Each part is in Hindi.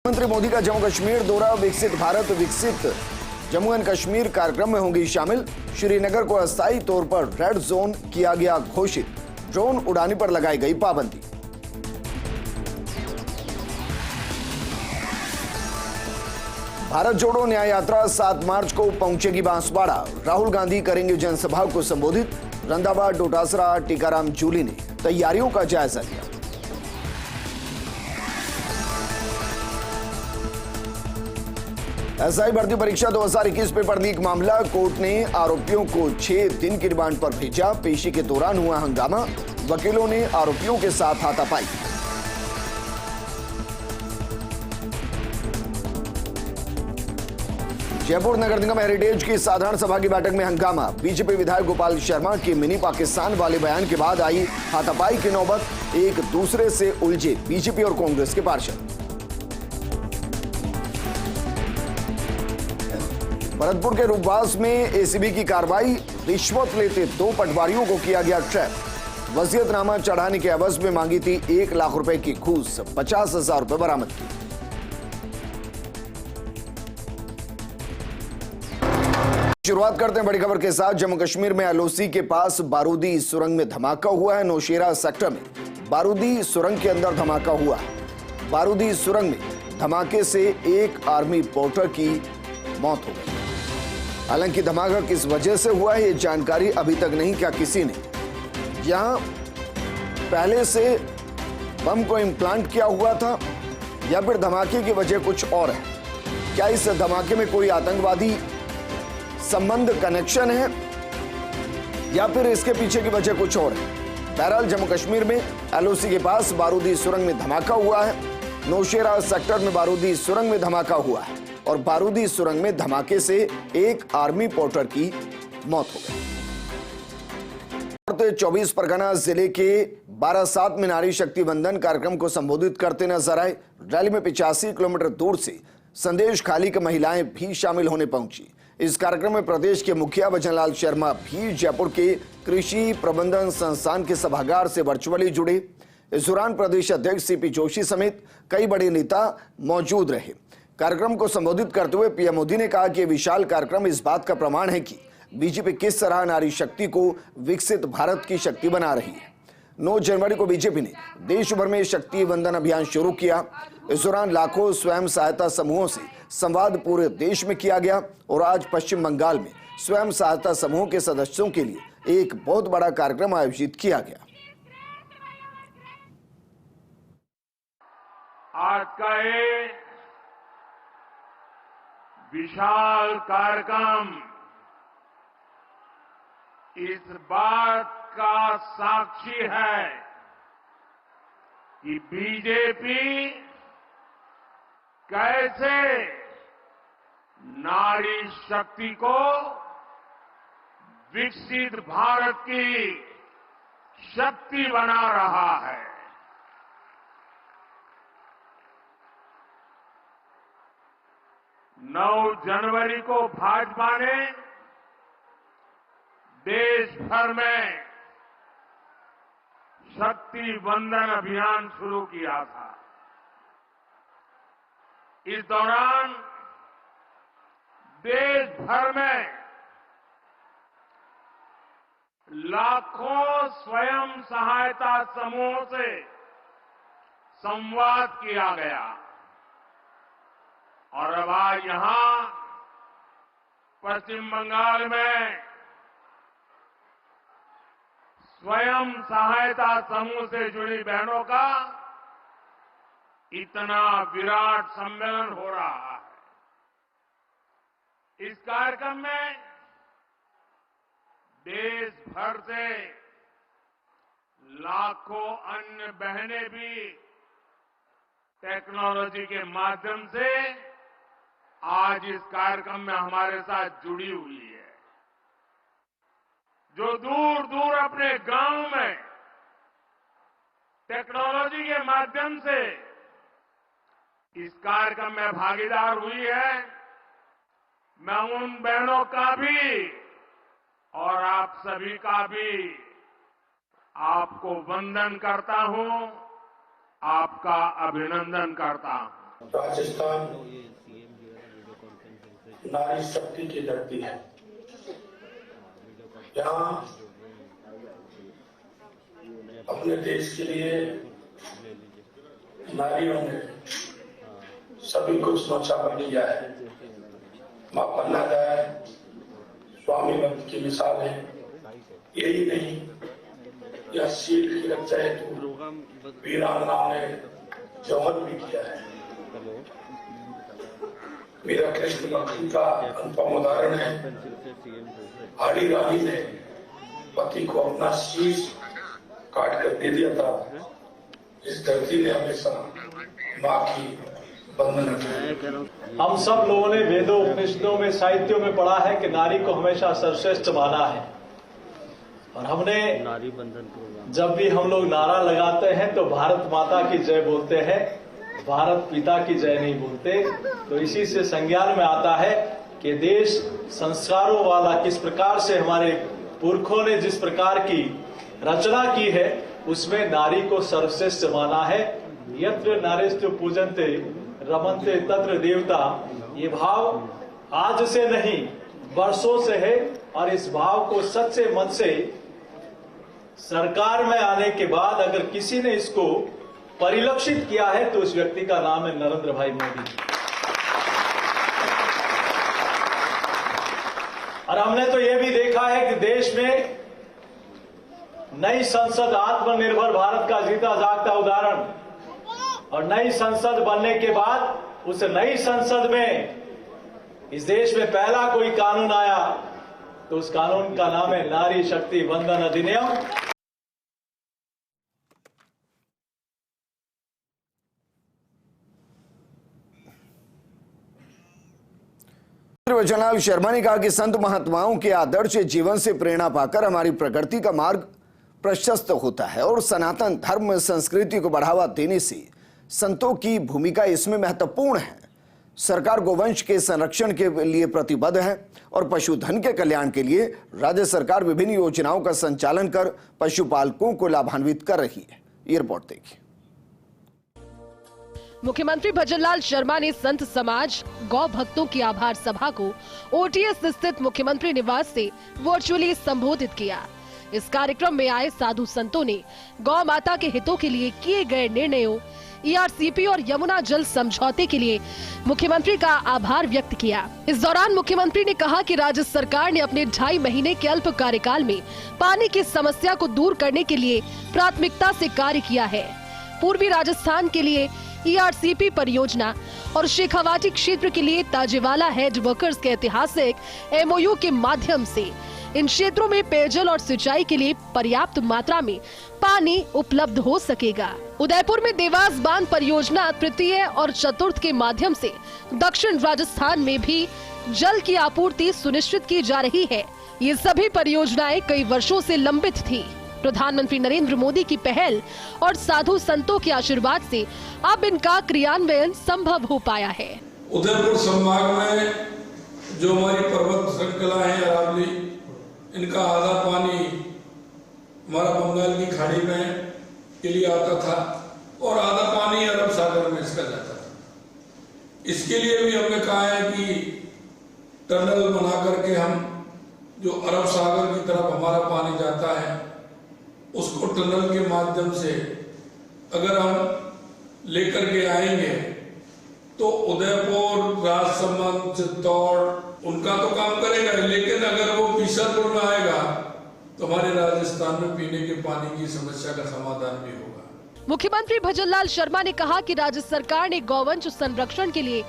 प्रधानमंत्री मोदी का जम्मू कश्मीर दौरा, विकसित भारत विकसित जम्मू एंड कश्मीर कार्यक्रम में होंगी शामिल। श्रीनगर को अस्थायी तौर पर रेड जोन किया गया घोषित। ड्रोन उड़ाने पर लगाई गई पाबंदी। भारत जोड़ो न्याय यात्रा 7 मार्च को पहुंचेगी बांसवाड़ा। राहुल गांधी करेंगे जनसभा को संबोधित। रंधावा, डोटासरा, टीकाराम जूली ने तैयारियों का जायजा लिया। एसआई भर्ती परीक्षा 2021 पेपर लीक मामला, कोर्ट ने आरोपियों को 6 दिन की रिमांड पर भेजा। पेशी के दौरान हुआ हंगामा, वकीलों ने आरोपियों के साथ हाथापाई। जयपुर नगर निगम हेरिटेज की साधारण सभा की बैठक में हंगामा। बीजेपी विधायक गोपाल शर्मा की मिनी पाकिस्तान वाले बयान के बाद आई हाथापाई की नौबत। एक दूसरे से उलझे बीजेपी और कांग्रेस के पार्षद। भरतपुर के रूपवास में एसीबी की कार्रवाई। रिश्वत लेते 2 पटवारियों को किया गया ट्रैप। वसीयतनामा चढ़ाने के एवज में मांगी थी 1 लाख रुपए की घूस। 50,000 रुपए बरामद की। शुरुआत करते हैं बड़ी खबर के साथ। जम्मू कश्मीर में एलओसी के पास बारूदी सुरंग में धमाका हुआ है। नौशेरा सेक्टर में बारूदी सुरंग के अंदर धमाका हुआ है। बारूदी सुरंग में धमाके से एक आर्मी पोर्टर की मौत हो गई। हालांकि धमाका किस वजह से हुआ है, ये जानकारी अभी तक नहीं। क्या किसी ने यहां पहले से बम को इम्प्लांट किया हुआ था या फिर धमाके की वजह कुछ और है? क्या इस धमाके में कोई आतंकवादी संबंध, कनेक्शन है या फिर इसके पीछे की वजह कुछ और है? बहरहाल जम्मू कश्मीर में एलओसी के पास बारूदी सुरंग में धमाका हुआ है। नौशेरा सेक्टर में बारूदी सुरंग में धमाका हुआ है और बारूदी सुरंग में धमाके से एक आर्मी पोर्टर की मौत हो गई। 24 परगना जिले के बारासात में नारी शक्ति वंदन कार्यक्रम को संबोधित करते नजर आए। रैली में 85 किलोमीटर दूर से संदेश खाली की महिलाएं भी शामिल होने पहुंची। इस कार्यक्रम में प्रदेश के मुखिया भजनलाल शर्मा भी जयपुर के कृषि प्रबंधन संस्थान के सभागार से वर्चुअली जुड़े। इस दौरान प्रदेश अध्यक्ष सीपी जोशी समेत कई बड़े नेता मौजूद रहे। कार्यक्रम को संबोधित करते हुए पीएम मोदी ने कहा कि विशाल कार्यक्रम इस बात का प्रमाण है कि बीजेपी किस तरह नारी शक्ति को विकसित भारत की शक्ति बना रही है। 9 जनवरी को बीजेपी ने देश भर में शक्ति वंदन अभियान शुरू किया। इस दौरान लाखों स्वयं सहायता समूहों से संवाद पूरे देश में किया गया और आज पश्चिम बंगाल में स्वयं सहायता समूहों के सदस्यों के लिए एक बहुत बड़ा कार्यक्रम आयोजित किया गया। आज का ये विशाल कार्यक्रम इस बात का साक्षी है कि बीजेपी कैसे नारी शक्ति को विकसित भारत की शक्ति बना रहा है। 9 जनवरी को भाजपा ने देश भर में शक्ति वंदन अभियान शुरू किया था। इस दौरान देश भर में लाखों स्वयं सहायता समूहों से संवाद किया गया और अब आज यहां पश्चिम बंगाल में स्वयं सहायता समूह से जुड़ी बहनों का इतना विराट सम्मेलन हो रहा है। इस कार्यक्रम में देश भर से लाखों अन्य बहनें भी टेक्नोलॉजी के माध्यम से आज इस कार्यक्रम में हमारे साथ जुड़ी हुई है। जो दूर दूर अपने गांव में टेक्नोलॉजी के माध्यम से इस कार्यक्रम में भागीदार हुई है, मैं उन बहनों का भी और आप सभी का भी आपको वंदन करता हूं, आपका अभिनंदन करता हूं। राजस्थान नारी शक्ति की धरती है। यहाँ अपने देश के लिए नारियों ने सभी कुछ न्यौछावर किया है। मां पन्नादा है, स्वामी भक्त की मिसाल है। यही नहीं, यह शील की रक्षा हेतु वीरांगनाओं ने जौहर भी किया है। मेरा कृष्ण भक्ति का अनुपम उदाहरण है। हाड़ी रानी ने पति को अपना शीश काट कर दे दिया था। इस धरती ने हमेशा माँ की वंदना की। हम सब लोगों ने वेदों, उपनिषदों में, साहित्यों में पढ़ा है कि नारी को हमेशा सर्वश्रेष्ठ माना है। और हमने जब भी हम लोग नारा लगाते हैं तो भारत माता की जय बोलते हैं, भारत पिता की जय नहीं बोलते। तो इसी से संज्ञान में आता है कि देश संस्कारों वाला किस प्रकार से हमारे पुरखों ने जिस प्रकार की रचना की है उसमें नारी को सर्वश्रेष्ठ माना है। यत्र नारीस्तु पूजन्ते रमन्ते तत्र देवता। ये भाव आज से नहीं वर्षों से है और इस भाव को सच्चे मन से सरकार में आने के बाद अगर किसी ने इसको परिलक्षित किया है तो उस व्यक्ति का नाम है नरेंद्र भाई मोदी। और हमने तो यह भी देखा है कि देश में नई संसद आत्मनिर्भर भारत का जीता जागता उदाहरण। और नई संसद बनने के बाद उस नई संसद में इस देश में पहला कोई कानून आया तो उस कानून का नाम है नारी शक्ति वंदन अधिनियम। वचनलाल शर्मा ने कहा कि संत महात्माओं के आदर्श जीवन से प्रेरणा पाकर हमारी प्रकृति का मार्ग प्रशस्त होता है और सनातन धर्म संस्कृति को बढ़ावा देने से संतों की भूमिका इसमें महत्वपूर्ण है। सरकार गोवंश के संरक्षण के लिए प्रतिबद्ध है और पशुधन के कल्याण के लिए राज्य सरकार विभिन्न योजनाओं का संचालन कर पशुपालकों को लाभान्वित कर रही है। ये रिपोर्ट देखिए। मुख्यमंत्री भजनलाल शर्मा ने संत समाज गौ भक्तों की आभार सभा को ओटीएस स्थित मुख्यमंत्री निवास से वर्चुअली संबोधित किया। इस कार्यक्रम में आए साधु संतों ने गौ माता के हितों के लिए किए गए निर्णयों, ईआरसीपी और यमुना जल समझौते के लिए मुख्यमंत्री का आभार व्यक्त किया। इस दौरान मुख्यमंत्री ने कहा कि राज्य सरकार ने अपने 2.5 महीने के अल्प कार्यकाल में पानी की समस्या को दूर करने के लिए प्राथमिकता से कार्य किया है। पूर्वी राजस्थान के लिए ईआरसीपी परियोजना और शेखावाटी क्षेत्र के लिए ताजेवाला हेड वर्कर्स के ऐतिहासिक एमओयू के माध्यम से इन क्षेत्रों में पेयजल और सिंचाई के लिए पर्याप्त मात्रा में पानी उपलब्ध हो सकेगा। उदयपुर में देवास बांध परियोजना तृतीय और चतुर्थ के माध्यम से दक्षिण राजस्थान में भी जल की आपूर्ति सुनिश्चित की जा रही है। ये सभी परियोजनाएं कई वर्षों से लंबित थी। प्रधानमंत्री नरेंद्र मोदी की पहल और साधु संतों के आशीर्वाद से अब इनका क्रियान्वयन संभव हो पाया है। उदयपुर संभाग में जो हमारी पर्वत श्रृंखला है अरावली, इनका आधा पानी हमारा बंगाल की खाड़ी में के लिए आता था और आधा पानी अरब सागर में इसका जाता था। इसके लिए भी हमने कहा है कि टनल बना करके हम जो अरब सागर की तरफ हमारा पानी जाता है उसको टनल के माध्यम से अगर हम लेकर के आएंगे तो उदयपुर, राजसमंद, चित्तौड़ उनका तो काम करेगा, लेकिन अगर वो बीसलपुर में आएगा तो हमारे राजस्थान में पीने के पानी की समस्या का समाधान भी होगा। मुख्यमंत्री भजनलाल शर्मा ने कहा कि राज्य सरकार ने गौवंश संरक्षण के लिए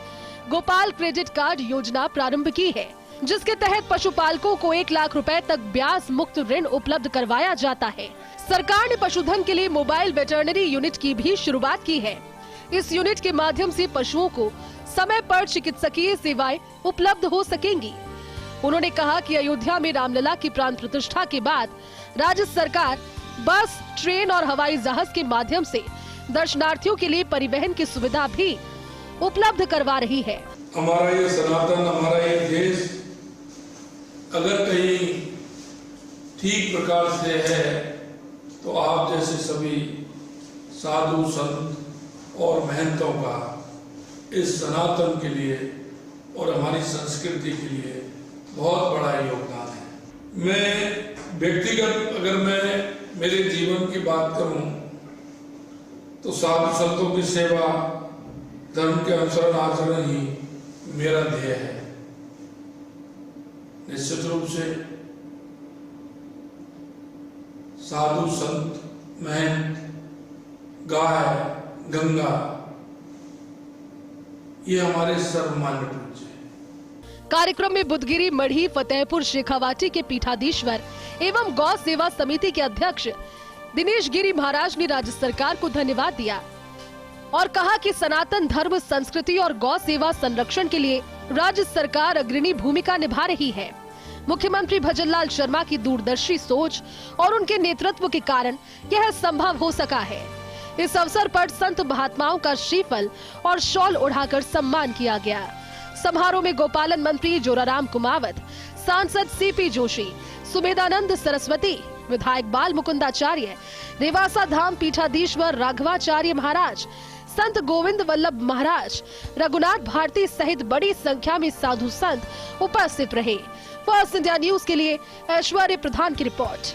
गोपाल क्रेडिट कार्ड योजना प्रारंभ की है, जिसके तहत पशुपालकों को 1 लाख रुपए तक ब्याज मुक्त ऋण उपलब्ध करवाया जाता है। सरकार ने पशुधन के लिए मोबाइल वेटरनरी यूनिट की भी शुरुआत की है। इस यूनिट के माध्यम से पशुओं को समय पर चिकित्सकीय सेवाएं उपलब्ध हो सकेंगी। उन्होंने कहा कि अयोध्या में रामलला की प्राण प्रतिष्ठा के बाद राज्य सरकार बस, ट्रेन और हवाई जहाज के माध्यम से दर्शनार्थियों के लिए परिवहन की सुविधा भी उपलब्ध करवा रही है। हमारा ये सनातन, हमारा ये देश अगर कहीं ठीक प्रकार से है तो आप जैसे सभी साधु संत और महंतों का इस सनातन के लिए और हमारी संस्कृति के लिए बहुत बड़ा योगदान है। मैं व्यक्तिगत अगर मैं मेरे जीवन की बात करूं तो साधु संतों की सेवा, धर्म के अनुसरण आचरण ही मेरा ध्येय है। निश्चित रूप से साधु संत, महंत, गाय, गंगा ये हमारे सर्वमान्य पूज्य है। कार्यक्रम में बुधगिरी, मढ़ी, फतेहपुर, शेखावाटी के पीठाधीश्वर एवं गौ सेवा समिति के अध्यक्ष दिनेश गिरी महाराज ने राज्य सरकार को धन्यवाद दिया और कहा कि सनातन धर्म, संस्कृति और गौ सेवा संरक्षण के लिए राज्य सरकार अग्रणी भूमिका निभा रही है। मुख्यमंत्री भजनलाल शर्मा की दूरदर्शी सोच और उनके नेतृत्व के कारण यह संभव हो सका है। इस अवसर पर संत महात्माओं का श्रीफल और शॉल उड़ाकर सम्मान किया गया। समारोह में गोपालन मंत्री जोराराम कुमावत, सांसद सीपी जोशी, सुमेधानंद सरस्वती, विधायक बाल मुकुंदाचार्य, रेवासा धाम पीठाधीश्वर राघवाचार्य महाराज, संत गोविंद वल्लभ महाराज, रघुनाथ भारती सहित बड़ी संख्या में साधु संत उपस्थित रहे। फर्स्ट इंडिया न्यूज के लिए ऐश्वर्य प्रधान की रिपोर्ट।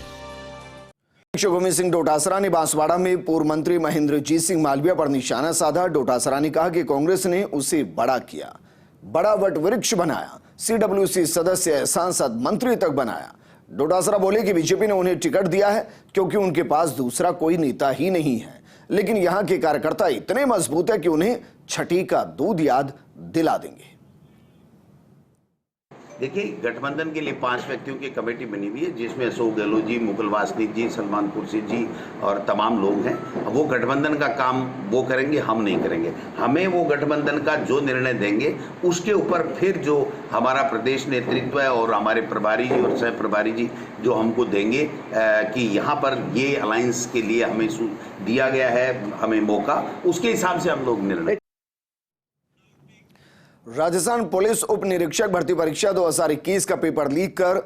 गोविंद सिंह डोटासरा ने बांसवाड़ा में पूर्व मंत्री महेंद्रजीत सिंह मालविया पर निशाना साधा। डोटासरा ने कहा कि कांग्रेस ने उसे बड़ा किया, बड़ा वट वृक्ष बनाया, CWC सदस्य, सांसद, मंत्री तक बनाया। डोटासरा बोले कि बीजेपी ने उन्हें टिकट दिया है क्योंकि उनके पास दूसरा कोई नेता ही नहीं है, लेकिन यहां के कार्यकर्ता इतने मजबूत है कि उन्हें छठी का दूध याद दिला देंगे। देखिए, गठबंधन के लिए 5 व्यक्तियों की कमेटी बनी हुई है जिसमें अशोक गहलोत जी, मुकुल वासनिक जी, सलमान खुर्शीद जी और तमाम लोग हैं। वो गठबंधन का काम वो करेंगे, हम नहीं करेंगे। हमें वो गठबंधन का जो निर्णय देंगे उसके ऊपर फिर जो हमारा प्रदेश नेतृत्व है और हमारे प्रभारी जी और सह प्रभारी जी जो हमको देंगे कि यहाँ पर ये अलायंस के लिए हमें दिया गया है हमें मौका, उसके हिसाब से हम लोग निर्णय। राजस्थान पुलिस उप निरीक्षक भर्ती परीक्षा 2021 का पेपर लीक कर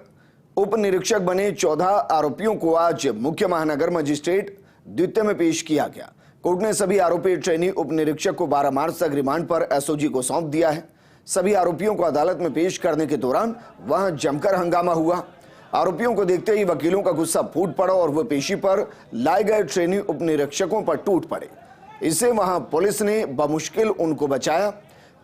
उप निरीक्षक बने 14 आरोपियों को आज मुख्य महानगर मजिस्ट्रेट द्वितीय में पेश किया गया। कोर्ट ने सभी आरोपी ट्रेनी उप निरीक्षक को 12 मार्च तक रिमांड पर एसओजी को सौंप दिया है। सभी आरोपियों को अदालत में पेश करने के दौरान वहां जमकर हंगामा हुआ। आरोपियों को देखते ही वकीलों का गुस्सा फूट पड़ा और वह पेशी पर लाए गए ट्रेनी उप निरीक्षकों पर टूट पड़े। इससे वहां पुलिस ने बमुश्किल उनको बचाया।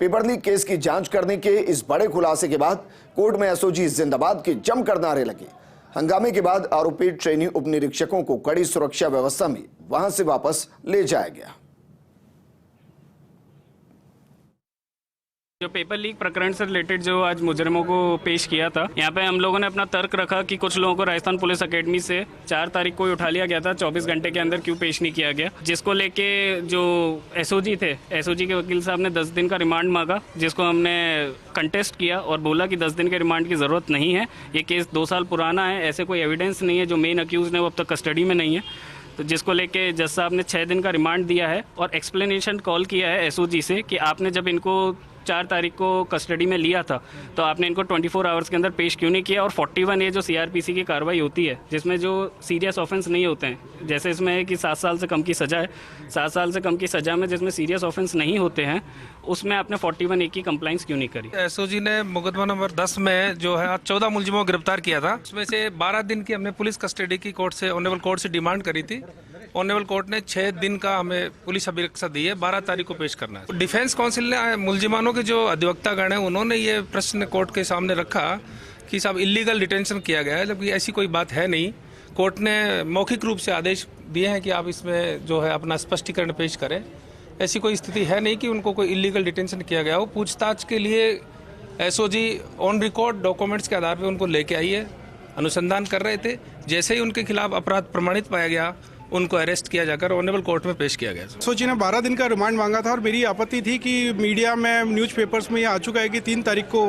पेपर लीक केस की जांच करने के इस बड़े खुलासे के बाद कोर्ट में एसओजी जिंदाबाद के जमकर नारे लगे। हंगामे के बाद आरोपी ट्रेनी उप निरीक्षकों को कड़ी सुरक्षा व्यवस्था में वहां से वापस ले जाया गया। जो पेपर लीक प्रकरण से रिलेटेड जो आज मुजरिमों को पेश किया था, यहाँ पे हम लोगों ने अपना तर्क रखा कि कुछ लोगों को राजस्थान पुलिस एकेडमी से 4 तारीख को ही उठा लिया गया था, 24 घंटे के अंदर क्यों पेश नहीं किया गया, जिसको लेके जो एसओजी थे, एसओजी के वकील साहब ने 10 दिन का रिमांड मांगा, जिसको हमने कंटेस्ट किया और बोला कि 10 दिन के रिमांड की ज़रूरत नहीं है, ये केस 2 साल पुराना है, ऐसे कोई एविडेंस नहीं है, जो मेन अक्यूज ने वो अब तक कस्टडी में नहीं है। तो जिसको लेके जज साहब ने 6 दिन का रिमांड दिया है और एक्सप्लेनेशन कॉल किया है एसओजी से कि आपने जब इनको 4 तारीख को कस्टडी में लिया था तो आपने इनको 24 आवर्स के अंदर पेश क्यों नहीं किया। और 41A जो सीआरपीसी की कार्रवाई होती है जिसमें जो सीरियस ऑफेंस नहीं होते हैं, जैसे इसमें है कि 7 साल से कम की सज़ा है, 7 साल से कम की सज़ा में जिसमें सीरियस ऑफेंस नहीं होते हैं उसमें आपने 41A की कंप्लाइंस क्यों नहीं करी। एसओजी ने मुकदमा नंबर 10 में जो है 14 मुलजिमों को गिरफ्तार किया था, उसमें से 12 दिन की हमने पुलिस कस्टडी की कोर्ट से, ऑनरेबल कोर्ट से डिमांड करी थी। ऑनरेबल कोर्ट ने 6 दिन का हमें पुलिस अभिरक्षा दी है, 12 तारीख को पेश करना है। डिफेंस काउंसिल ने मुलजिमानों के जो अधिवक्तागण है उन्होंने ये प्रश्न कोर्ट के सामने रखा कि साहब इलीगल डिटेंशन किया गया है, जबकि ऐसी कोई बात है नहीं। कोर्ट ने मौखिक रूप से आदेश दिए हैं कि आप इसमें जो है अपना स्पष्टीकरण पेश करें। ऐसी कोई स्थिति है नहीं कि उनको कोई इलीगल डिटेंशन किया गया हो। पूछताछ के लिए एसओजी ऑन रिकॉर्ड डॉक्यूमेंट्स के आधार पर उनको लेके आई है, अनुसंधान कर रहे थे। जैसे ही उनके खिलाफ अपराध प्रमाणित पाया गया उनको अरेस्ट किया जाकर ऑनरेबल कोर्ट में पेश किया गया। एसओजी ने 12 दिन का रिमांड मांगा था और मेरी आपत्ति थी कि मीडिया में, न्यूज़पेपर्स में ये आ चुका है कि 3 तारीख को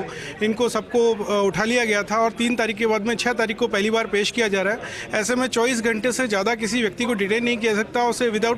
इनको सबको उठा लिया गया था और 3 तारीख के बाद में 6 तारीख को पहली बार पेश किया जा रहा है। ऐसे में 24 घंटे से ज़्यादा किसी व्यक्ति को डिटेन नहीं किया सकता, उसे विदाउट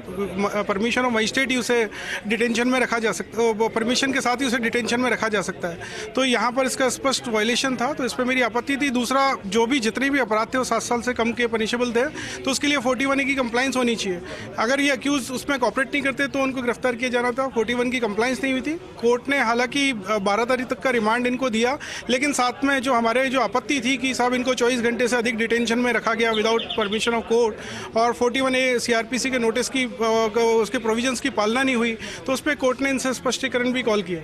परमिशन ऑफ मजिस्ट्रेट ही उसे डिटेंशन में रखा जा सकता, परमिशन के साथ ही उसे डिटेंशन में रखा जा सकता है। तो यहाँ पर इसका स्पष्ट वायलेशन था, तो इस पर मेरी आपत्ति थी। दूसरा, जो भी जितने भी अपराध थे वो 7 साल से कम के पनिशेबल थे, तो उसके लिए 41A की कंप्लाइंस होनी चाहिए। अगर ये अक्यूज उसमें कॉपरेट नहीं करते तो उनको गिरफ्तार किया जाना था। 41 की कंप्लाइंस नहीं हुई थी। कोर्ट ने हालांकि 12 तारीख तक का रिमांड इनको दिया, लेकिन साथ में जो हमारे जो आपत्ति थी कि साहब इनको 24 घंटे से अधिक डिटेंशन में रखा गया विदाउट परमिशन ऑफ कोर्ट और 41A CRPC के नोटिस की उसके प्रोविजंस की पालना नहीं हुई, तो उस पर कोर्ट ने इनसे स्पष्टीकरण भी कॉल किया।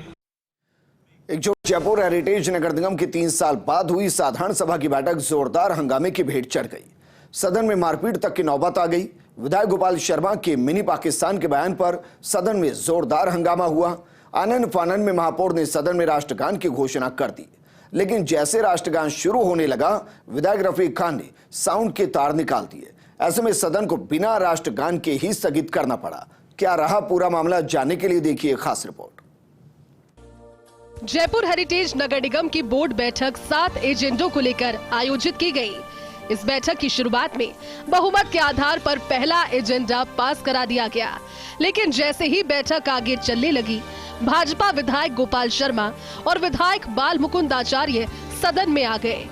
एक जो जयपुर हेरिटेज नगर निगम की 3 साल बाद हुई साधारण सभा की बैठक जोरदार हंगामे की भेंट चढ़ गई। सदन में मारपीट तक की नौबत आ गई। विधायक गोपाल शर्मा के मिनी पाकिस्तान के बयान पर सदन में जोरदार हंगामा हुआ। आनन फानन में महापौर ने सदन में राष्ट्रगान की घोषणा कर दी, लेकिन जैसे राष्ट्रगान शुरू होने लगा विधायक रफीक खान ने साउंड के तार निकाल दिए। ऐसे में सदन को बिना राष्ट्रगान के ही स्थगित करना पड़ा। क्या रहा पूरा मामला, जानने के लिए देखिए खास रिपोर्ट। जयपुर हेरिटेज नगर निगम की बोर्ड बैठक 7 एजेंडों को लेकर आयोजित की गई। इस बैठक की शुरुआत में बहुमत के आधार पर पहला एजेंडा पास करा दिया गया, लेकिन जैसे ही बैठक आगे चलने लगी, भाजपा विधायक गोपाल शर्मा और विधायक बाल मुकुंद आचार्य सदन में आ गए।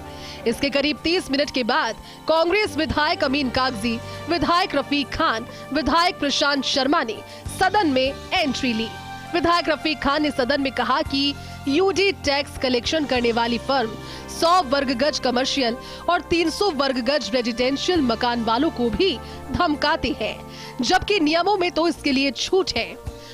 इसके करीब 30 मिनट के बाद कांग्रेस विधायक अमीन कागजी, विधायक रफीक खान, विधायक प्रशांत शर्मा ने सदन में एंट्री ली। विधायक रफीक खान ने सदन में कहा कि यूडी टैक्स कलेक्शन करने वाली फर्म 100 वर्ग गज कमर्शियल और 300 वर्ग गज रेजिडेंशियल मकान वालों को भी धमकाते हैं, जबकि नियमों में तो इसके लिए छूट है।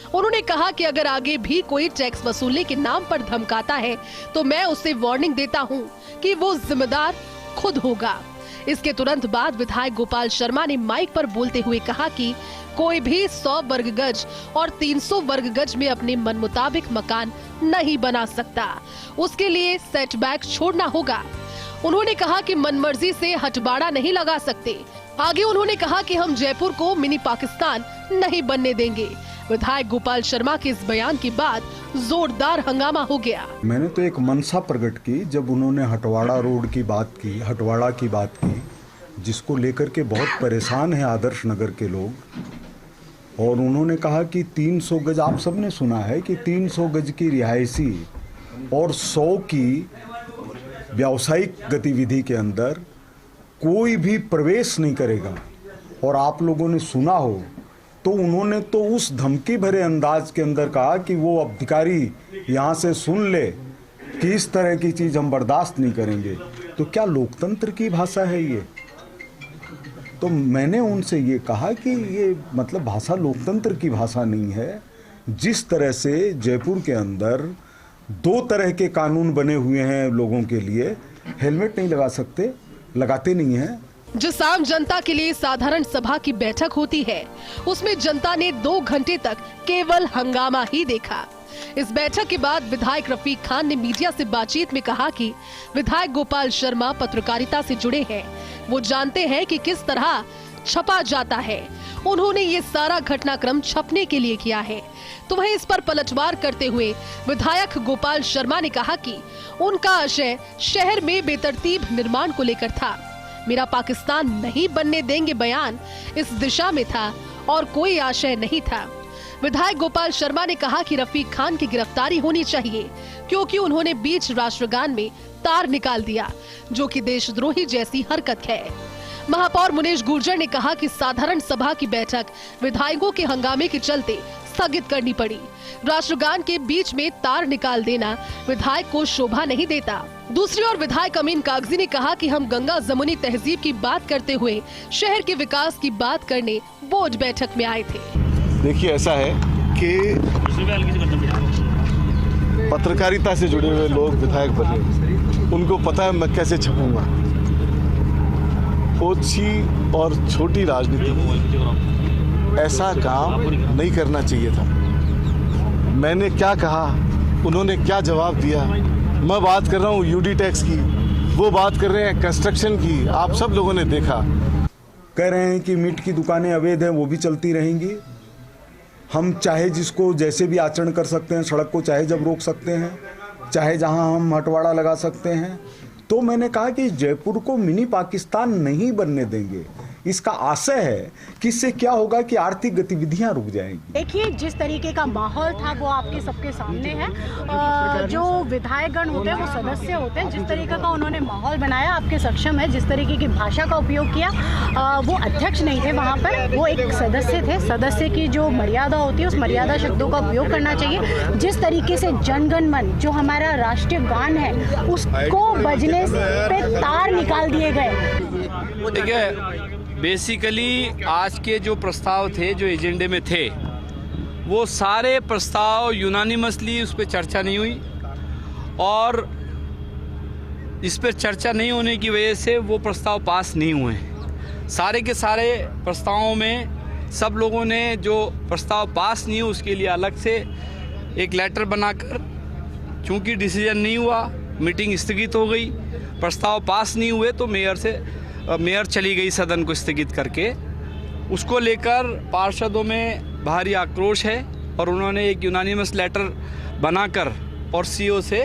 उन्होंने कहा कि अगर आगे भी कोई टैक्स वसूलने के नाम पर धमकाता है तो मैं उसे वार्निंग देता हूं कि वो जिम्मेदार खुद होगा। इसके तुरंत बाद विधायक गोपाल शर्मा ने माइक पर बोलते हुए कहा कि कोई भी 100 वर्ग गज और 300 वर्ग गज में अपने मन मुताबिक मकान नहीं बना सकता, उसके लिए सेटबैक छोड़ना होगा। उन्होंने कहा कि मनमर्जी से हटबाड़ा नहीं लगा सकते। आगे उन्होंने कहा कि हम जयपुर को मिनी पाकिस्तान नहीं बनने देंगे। विधायक गोपाल शर्मा के इस बयान के बाद जोरदार हंगामा हो गया। मैंने तो एक मनसा प्रकट की जब उन्होंने हटवाड़ा रोड की बात की, हटवाड़ा की बात की, जिसको लेकर के बहुत परेशान है आदर्श नगर के लोग। और उन्होंने कहा कि 300 गज, आप सबने सुना है कि 300 गज की रिहायशी और 100 की व्यावसायिक गतिविधि के अंदर कोई भी प्रवेश नहीं करेगा। और आप लोगों ने सुना हो तो उन्होंने तो उस धमकी भरे अंदाज के अंदर कहा कि वो अधिकारी यहाँ से सुन ले कि इस तरह की चीज़ हम बर्दाश्त नहीं करेंगे। तो क्या लोकतंत्र की भाषा है ये? तो मैंने उनसे ये कहा कि ये मतलब भाषा लोकतंत्र की भाषा नहीं है। जिस तरह से जयपुर के अंदर 2 तरह के कानून बने हुए हैं लोगों के लिए, हेलमेट नहीं लगा सकते, लगाते नहीं हैं। जिस आम जनता के लिए साधारण सभा की बैठक होती है, उसमें जनता ने 2 घंटे तक केवल हंगामा ही देखा। इस बैठक के बाद विधायक रफीक खान ने मीडिया से बातचीत में कहा कि विधायक गोपाल शर्मा पत्रकारिता से जुड़े हैं, वो जानते हैं कि किस तरह छपा जाता है। उन्होंने ये सारा घटनाक्रम छपने के लिए किया है। तो वहीं इस पर पलटवार करते हुए विधायक गोपाल शर्मा ने कहा कि उनका आशय शहर में बेतरतीब निर्माण को लेकर था। मेरा पाकिस्तान नहीं बनने देंगे बयान इस दिशा में था और कोई आशय नहीं था। विधायक गोपाल शर्मा ने कहा कि रफीक खान की गिरफ्तारी होनी चाहिए क्योंकि उन्होंने बीच राष्ट्रगान में तार निकाल दिया, जो कि देशद्रोही जैसी हरकत है। महापौर मुनीश गुर्जर ने कहा कि साधारण सभा की बैठक विधायकों के हंगामे के चलते स्थगित करनी पड़ी। राष्ट्रगान के बीच में तार निकाल देना विधायक को शोभा नहीं देता। दूसरी ओर विधायक अमीन कागजी ने कहा कि हम गंगा जमुनी तहजीब की बात करते हुए शहर के विकास की बात करने बोर्ड बैठक में आए थे। देखिए, ऐसा है कि पत्रकारिता से जुड़े हुए लोग विधायक बने, उनको पता है मैं कैसे छपूंगा। ओछी और छोटी राजनीति ऐसा काम नहीं करना चाहिए था। मैंने क्या कहा, उन्होंने क्या जवाब दिया। मैं बात कर रहा हूँ यूडी टैक्स की, वो बात कर रहे हैं कंस्ट्रक्शन की। आप सब लोगों ने देखा। कह रहे हैं कि मीट की दुकानें अवैध हैं, वो भी चलती रहेंगी। हम चाहे जिसको जैसे भी आचरण कर सकते हैं, सड़क को चाहे जब रोक सकते हैं, चाहे जहां हम हटवाड़ा लगा सकते हैं। तो मैंने कहा कि जयपुर को मिनी पाकिस्तान नहीं बनने देंगे। इसका आशय है कि इससे क्या होगा कि आर्थिक गतिविधियां रुक जाएंगी। देखिए, जिस तरीके का माहौल था वो आपके सबके सामने है। जो विधायकगण होते हैं वो सदस्य होते हैं, जिस तरीके का उन्होंने माहौल बनाया आपके सक्षम है, जिस तरीके की भाषा का उपयोग किया, वो अध्यक्ष नहीं थे वहाँ पर, वो एक सदस्य थे। सदस्य की जो मर्यादा होती है उस मर्यादा शब्दों का उपयोग करना चाहिए। जिस तरीके से जनगण मन जो हमारा राष्ट्रीय गान है उसको बजने पे तार निकाल दिए गए। देखिए, बेसिकली आज के जो प्रस्ताव थे, जो एजेंडे में थे, वो सारे प्रस्ताव यूनानिमसली उस पर चर्चा नहीं हुई, और इस पर चर्चा नहीं होने की वजह से वो प्रस्ताव पास नहीं हुए। सारे के सारे प्रस्तावों में सब लोगों ने जो प्रस्ताव पास नहीं हुआ उसके लिए अलग से एक लेटर बनाकर, चूँकि डिसीजन नहीं हुआ, मीटिंग स्थगित हो गई, प्रस्ताव पास नहीं हुए, तो मेयर चली गई सदन को स्थगित करके। उसको लेकर पार्षदों में भारी आक्रोश है और उन्होंने एक यूनानिमस लेटर बनाकर और सीओ से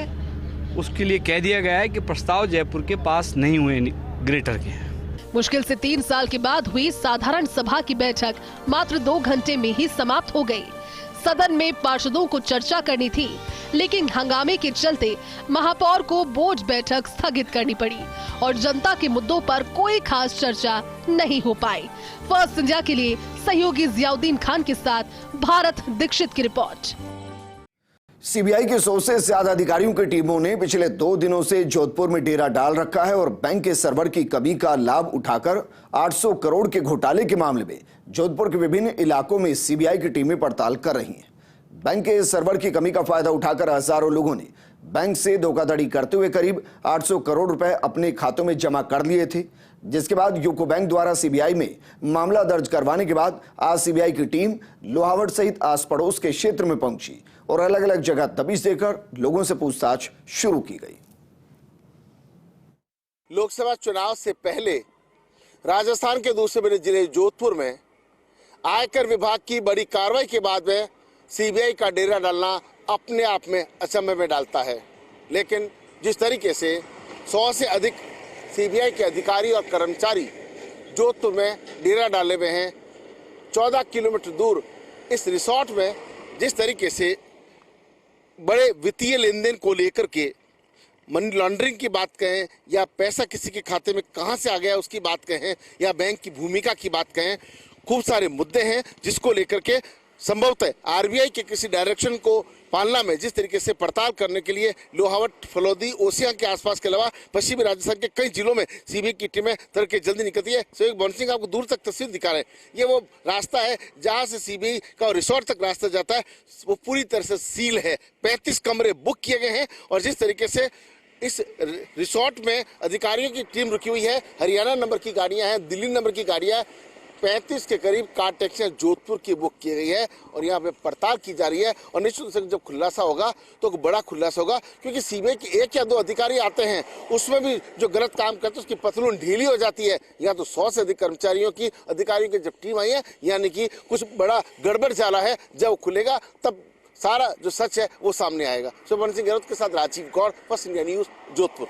उसके लिए कह दिया गया है कि प्रस्ताव जयपुर के पास नहीं हुए ग्रेटर के। मुश्किल से 3 साल के बाद हुई साधारण सभा की बैठक मात्र 2 घंटे में ही समाप्त हो गई। सदन में पार्षदों को चर्चा करनी थी, लेकिन हंगामे के चलते महापौर को बोझ बैठक स्थगित करनी पड़ी और जनता के मुद्दों पर कोई खास चर्चा नहीं हो पाई। फर्स्ट इंडिया के लिए सहयोगी जियाउद्दीन खान के साथ भारत दीक्षित की रिपोर्ट। सीबीआई के 100 से ज्यादा अधिकारियों की टीमों ने पिछले 2 दिनों से जोधपुर में डेरा डाल रखा है और बैंक के सर्वर की कमी का लाभ उठाकर 800 करोड़ के घोटाले के मामले में जोधपुर के विभिन्न इलाकों में सीबीआई की टीमें पड़ताल कर रही हैं। बैंक के सर्वर की कमी का फायदा उठाकर हजारों लोगों ने बैंक से धोखाधड़ी करते हुए करीब 800 करोड़ रुपए अपने खातों में जमा कर लिए थे, जिसके बाद यूको बैंक द्वारा सीबीआई में मामला दर्ज करवाने के बाद आज सीबीआई की टीम लोहावट सहित आस पड़ोस के क्षेत्र में पहुंची और अलग अलग जगह दबिश देकर लोगों से पूछताछ शुरू की गई। लोकसभा चुनाव से पहले राजस्थान के दूसरे बड़े जिले जोधपुर में आयकर विभाग की बड़ी कार्रवाई के बाद में सीबीआई का डेरा डालना अपने आप में अचंभे में डालता है। लेकिन जिस तरीके से 100 से अधिक सीबीआई के अधिकारी और कर्मचारी जोधपुर में डेरा डाले हुए हैं, 14 किलोमीटर दूर इस रिसोर्ट में जिस तरीके से बड़े वित्तीय लेन देन को लेकर के मनी लॉन्ड्रिंग की बात कहें या पैसा किसी के खाते में कहां से आ गया उसकी बात कहें या बैंक की भूमिका की बात कहें, खूब सारे मुद्दे हैं जिसको लेकर के संभवतः आरबीआई के किसी डायरेक्शन को पालना में जिस तरीके से पड़ताल करने के लिए लोहावट, फलौदी, ओसियां के आसपास के अलावा पश्चिमी राजस्थान के कई जिलों में सीबीआई की टीमें तड़के जल्दी निकलती है। सहयोग बन सिंह आपको दूर तक तस्वीर दिखा रहे हैं। ये वो रास्ता है जहां से सीबीआई का रिसोर्ट तक रास्ता जाता है, वो पूरी तरह से सील है। 35 कमरे बुक किए गए हैं और जिस तरीके से इस रिसोर्ट में अधिकारियों की टीम रुकी हुई है, हरियाणा नंबर की गाड़ियां हैं, दिल्ली नंबर की गाड़ियां, 35 के करीब कार टैक्सियां जोधपुर की बुक की गई है और यहाँ पे पड़ताल की जा रही है। और निश्चित रूप से जब खुलासा होगा तो बड़ा खुलासा होगा, क्योंकि सीबीआई के 1 या 2 अधिकारी आते हैं, उसमें भी जो गलत काम करते हैं उसकी पतलून ढीली हो जाती है। यहाँ तो 100 से अधिक कर्मचारियों की, अधिकारियों की जब टीम आई है, यानी कि कुछ बड़ा गड़बड़ चाला है। जब खुलेगा तब सारा जो सच है वो सामने आएगा। सुबन सिंह गहलोत के साथ Rajeev Gaur, first India news, Jodhpur.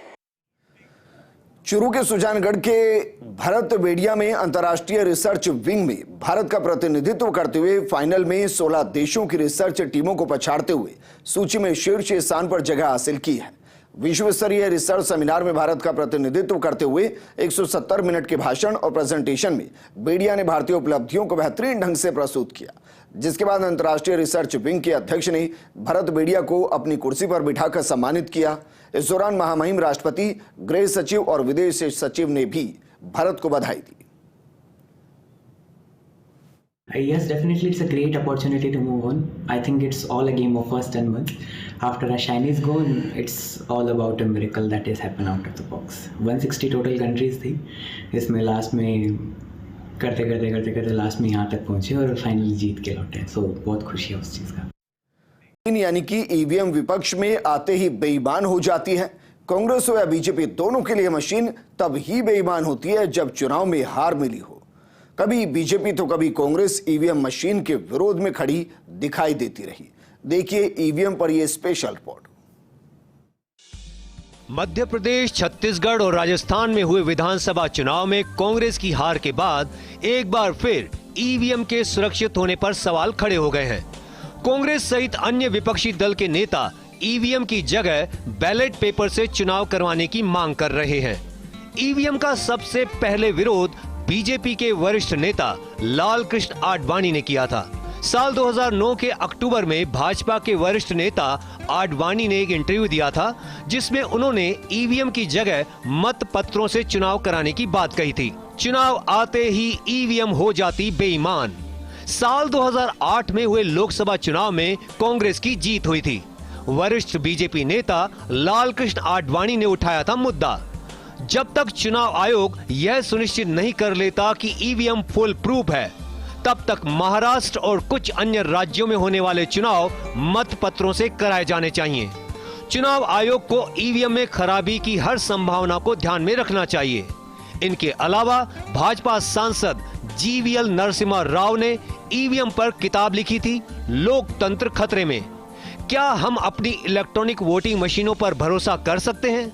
Churu के सुजानगढ़ के भरत बेड़िया में अंतर्राष्ट्रीय रिसर्च विंग में भारत का प्रतिनिधित्व करते हुए फाइनल में 16 देशों की रिसर्च टीमों को पछाड़ते हुए सूची में शीर्ष स्थान पर जगह हासिल की है। विश्व स्तरीय रिसर्च सेमिनार में भारत का प्रतिनिधित्व करते हुए 170 मिनट के भाषण और प्रेजेंटेशन में बेड़िया ने भारतीय उपलब्धियों को बेहतरीन ढंग से प्रस्तुत किया, जिसके बाद अंतर्राष्ट्रीय रिसर्च विंग के अध्यक्ष ने भरत बेड़िया को अपनी कुर्सी पर बिठाकर सम्मानित किया। इस दौरान महामहिम राष्ट्रपति, गृह सचिव और विदेश सचिव ने भी भारत को बधाई दी। Yes, definitely it's a great opportunity to move on. I think it's all a game of first and once. After a Chinese goal, it's all about a miracle that has happened out of the box. 160 total countries थी, इसमें लास्ट में करते लास्ट में यहाँ तक पहुँचे और फाइनली जीत के लौटे। सो बहुत खुशी है उस चीज़ का। यानी कि ईवीएम विपक्ष में आते ही बेईमान हो जाती है। कांग्रेस हो या बीजेपी, दोनों के लिए मशीन तब ही बेईमान होती है जब चुनाव में हार मिली हो। कभी बीजेपी तो कभी कांग्रेस ईवीएम मशीन के विरोध में खड़ी दिखाई देती रही। देखिए ईवीएम पर यह स्पेशल रिपोर्ट। मध्य प्रदेश, छत्तीसगढ़ और राजस्थान में हुए विधानसभा चुनाव में कांग्रेस की हार के बाद एक बार फिर ईवीएम के सुरक्षित होने पर सवाल खड़े हो गए हैं। कांग्रेस सहित अन्य विपक्षी दल के नेता ईवीएम की जगह बैलेट पेपर से चुनाव करवाने की मांग कर रहे हैं। ईवीएम का सबसे पहले विरोध बीजेपी के वरिष्ठ नेता लाल कृष्ण आडवाणी ने किया था। साल 2009 के अक्टूबर में भाजपा के वरिष्ठ नेता आडवाणी ने एक इंटरव्यू दिया था, जिसमें उन्होंने ईवीएम की जगह मत पत्रों से चुनाव कराने की बात कही थी। चुनाव आते ही ईवीएम हो जाती बेईमान। साल 2008 में हुए लोकसभा चुनाव में कांग्रेस की जीत हुई थी। वरिष्ठ बीजेपी नेता लाल कृष्ण आडवाणी ने उठाया था मुद्दा, जब तक चुनाव आयोग यह सुनिश्चित नहीं कर लेता कि ईवीएम फुल प्रूफ है, तब तक महाराष्ट्र और कुछ अन्य राज्यों में होने वाले चुनाव मत पत्रों से कराए जाने चाहिए। चुनाव आयोग को ईवीएम में खराबी की हर संभावना को ध्यान में रखना चाहिए। इनके अलावा भाजपा सांसद जीवीएल नरसिम्हा राव ने ईवीएम पर किताब लिखी थी, लोकतंत्र खतरे में। क्या हम अपनी इलेक्ट्रॉनिक वोटिंग मशीनों पर भरोसा कर सकते हैं?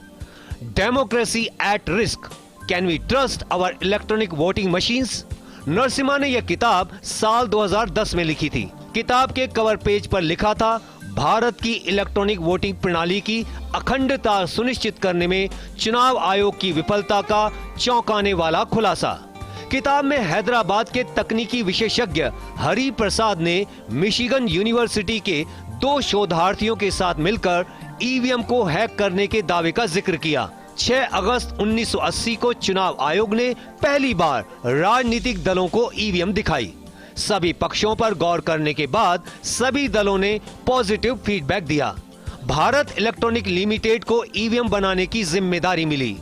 Democracy at risk, can we trust our electronic voting machines? Narasimha ने यह किताब साल 2010 में लिखी थी। किताब के कवर पेज पर लिखा था, भारत की इलेक्ट्रॉनिक वोटिंग प्रणाली की अखंडता सुनिश्चित करने में चुनाव आयोग की विफलता का चौंकाने वाला खुलासा। किताब में हैदराबाद के तकनीकी विशेषज्ञ हरि प्रसाद ने मिशिगन यूनिवर्सिटी के 2 शोधार्थियों के साथ मिलकर ईवीएम को हैक करने के दावे का जिक्र किया। 6 अगस्त 1980 को चुनाव आयोग ने पहली बार राजनीतिक दलों को ईवीएम दिखाई। सभी पक्षों पर गौर करने के बाद सभी दलों ने पॉजिटिव फीडबैक दिया। भारत इलेक्ट्रॉनिक लिमिटेड को ईवीएम बनाने की जिम्मेदारी मिली।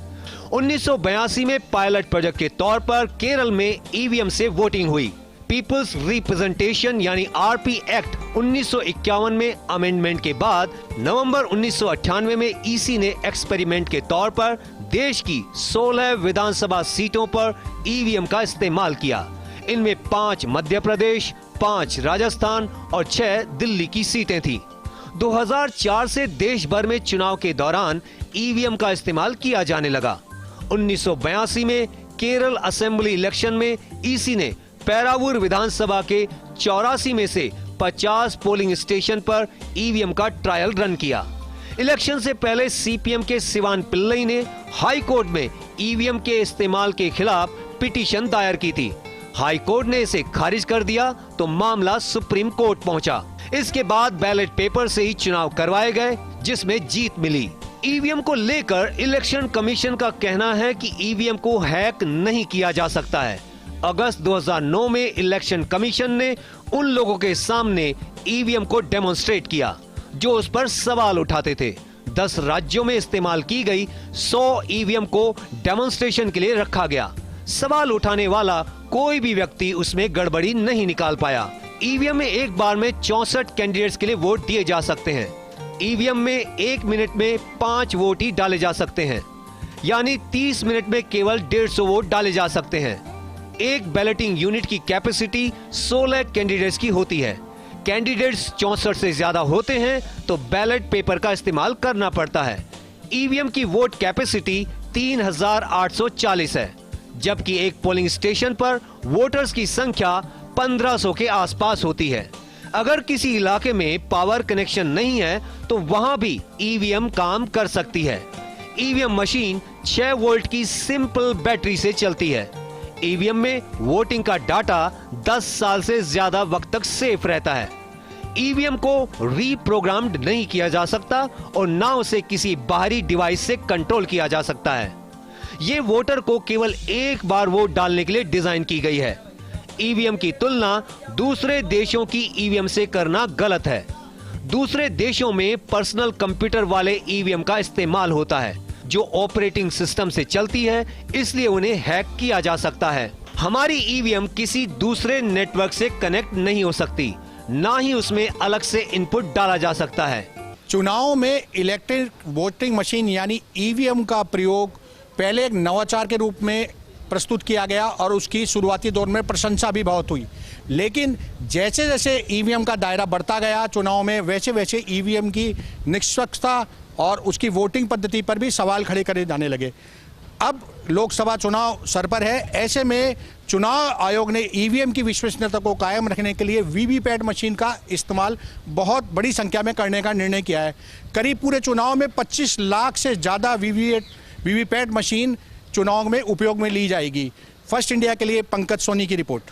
1982 में पायलट प्रोजेक्ट के तौर पर केरल में ईवीएम से वोटिंग हुई। पीपल्स रिप्रेजेंटेशन यानी आरपी एक्ट 1951 में अमेंडमेंट के बाद नवंबर 1998 में ईसी ने एक्सपेरिमेंट के तौर पर देश की 16 विधानसभा सीटों पर ईवीएम का इस्तेमाल किया। इनमें 5 मध्य प्रदेश, 5 राजस्थान और 6 दिल्ली की सीटें थी। 2004 से देश भर में चुनाव के दौरान ईवीएम का इस्तेमाल किया जाने लगा। 1982 में केरल असेंबली इलेक्शन में ईसी ने पेरावूर विधानसभा के 84 में से 50 पोलिंग स्टेशन पर ईवीएम का ट्रायल रन किया। इलेक्शन से पहले सीपीएम के सिवान पिल्लई ने हाई कोर्ट में ईवीएम के इस्तेमाल के खिलाफ पिटीशन दायर की थी। हाई कोर्ट ने इसे खारिज कर दिया तो मामला सुप्रीम कोर्ट पहुंचा। इसके बाद बैलेट पेपर से ही चुनाव करवाए गए, जिसमें जीत मिली। ईवीएम को लेकर इलेक्शन कमीशन का कहना है कि ईवीएम को हैक नहीं किया जा सकता है। अगस्त 2009 में इलेक्शन कमीशन ने उन लोगों के सामने ईवीएम को डेमोन्स्ट्रेट किया जो उस पर सवाल उठाते थे। 10 राज्यों में इस्तेमाल की गई 100 ईवीएम को डेमोन्स्ट्रेशन के लिए रखा गया। सवाल उठाने वाला कोई भी व्यक्ति उसमें गड़बड़ी नहीं निकाल पाया। ईवीएम में एक बार में 64 कैंडिडेट्स के लिए वोट दिए जा सकते हैं। ईवीएम में 1 मिनट में 5 वोट ही डाले जा सकते हैं, यानी 30 मिनट में केवल 150 वोट डाले जा सकते हैं। एक बैलेटिंग यूनिट की कैपेसिटी 16 कैंडिडेट्स की होती है। कैंडिडेट्स 64 से ज्यादा होते हैं तो बैलेट पेपर का इस्तेमाल करना पड़ता है। ईवीएम की वोट कैपेसिटी 3840 है, जबकि एक पोलिंग स्टेशन पर वोटर्स की संख्या 1500 के आसपास होती है। अगर किसी इलाके में पावर कनेक्शन नहीं है तो वहां भी ईवीएम काम कर सकती है। ईवीएम मशीन 6 वोल्ट की सिंपल बैटरी से चलती है। ईवीएम में वोटिंग का डाटा 10 साल से ज्यादा वक्त तक सेफ रहता है। ईवीएम को रीप्रोग्राम्ड नहीं किया जा सकता और ना उसे किसी बाहरी डिवाइस से कंट्रोल किया जा सकता है। ये वोटर को केवल एक बार वोट डालने के लिए डिजाइन की गई है। ईवीएम की तुलना दूसरे देशों की ईवीएम से करना गलत है। दूसरे देशों में पर्सनल कंप्यूटर वाले ईवीएम का इस्तेमाल होता है जो ऑपरेटिंग सिस्टम से चलती है, इसलिए उन्हें हैक किया जा सकता है। हमारी ईवीएम किसी दूसरे नेटवर्क से कनेक्ट नहीं हो सकती, ना ही उसमें अलग से इनपुट डाला जा सकता है। चुनाव में इलेक्ट्रिक वोटिंग मशीन यानी ईवीएम का प्रयोग पहले एक नवाचार के रूप में प्रस्तुत किया गया और उसकी शुरुआती दौर में प्रशंसा भी बहुत हुई, लेकिन जैसे जैसे ईवीएम का दायरा बढ़ता गया चुनाव में, वैसे वैसे ईवीएम की निष्पक्षता और उसकी वोटिंग पद्धति पर भी सवाल खड़े करे जाने लगे। अब लोकसभा चुनाव सर पर है। ऐसे में चुनाव आयोग ने ईवीएम की विश्वसनीयता को कायम रखने के लिए वीवीपैट मशीन का इस्तेमाल बहुत बड़ी संख्या में करने का निर्णय किया है। करीब पूरे चुनाव में 25 लाख से ज़्यादा वीवीपैट मशीन चुनाव में उपयोग में ली जाएगी। फर्स्ट इंडिया के लिए पंकज सोनी की रिपोर्ट।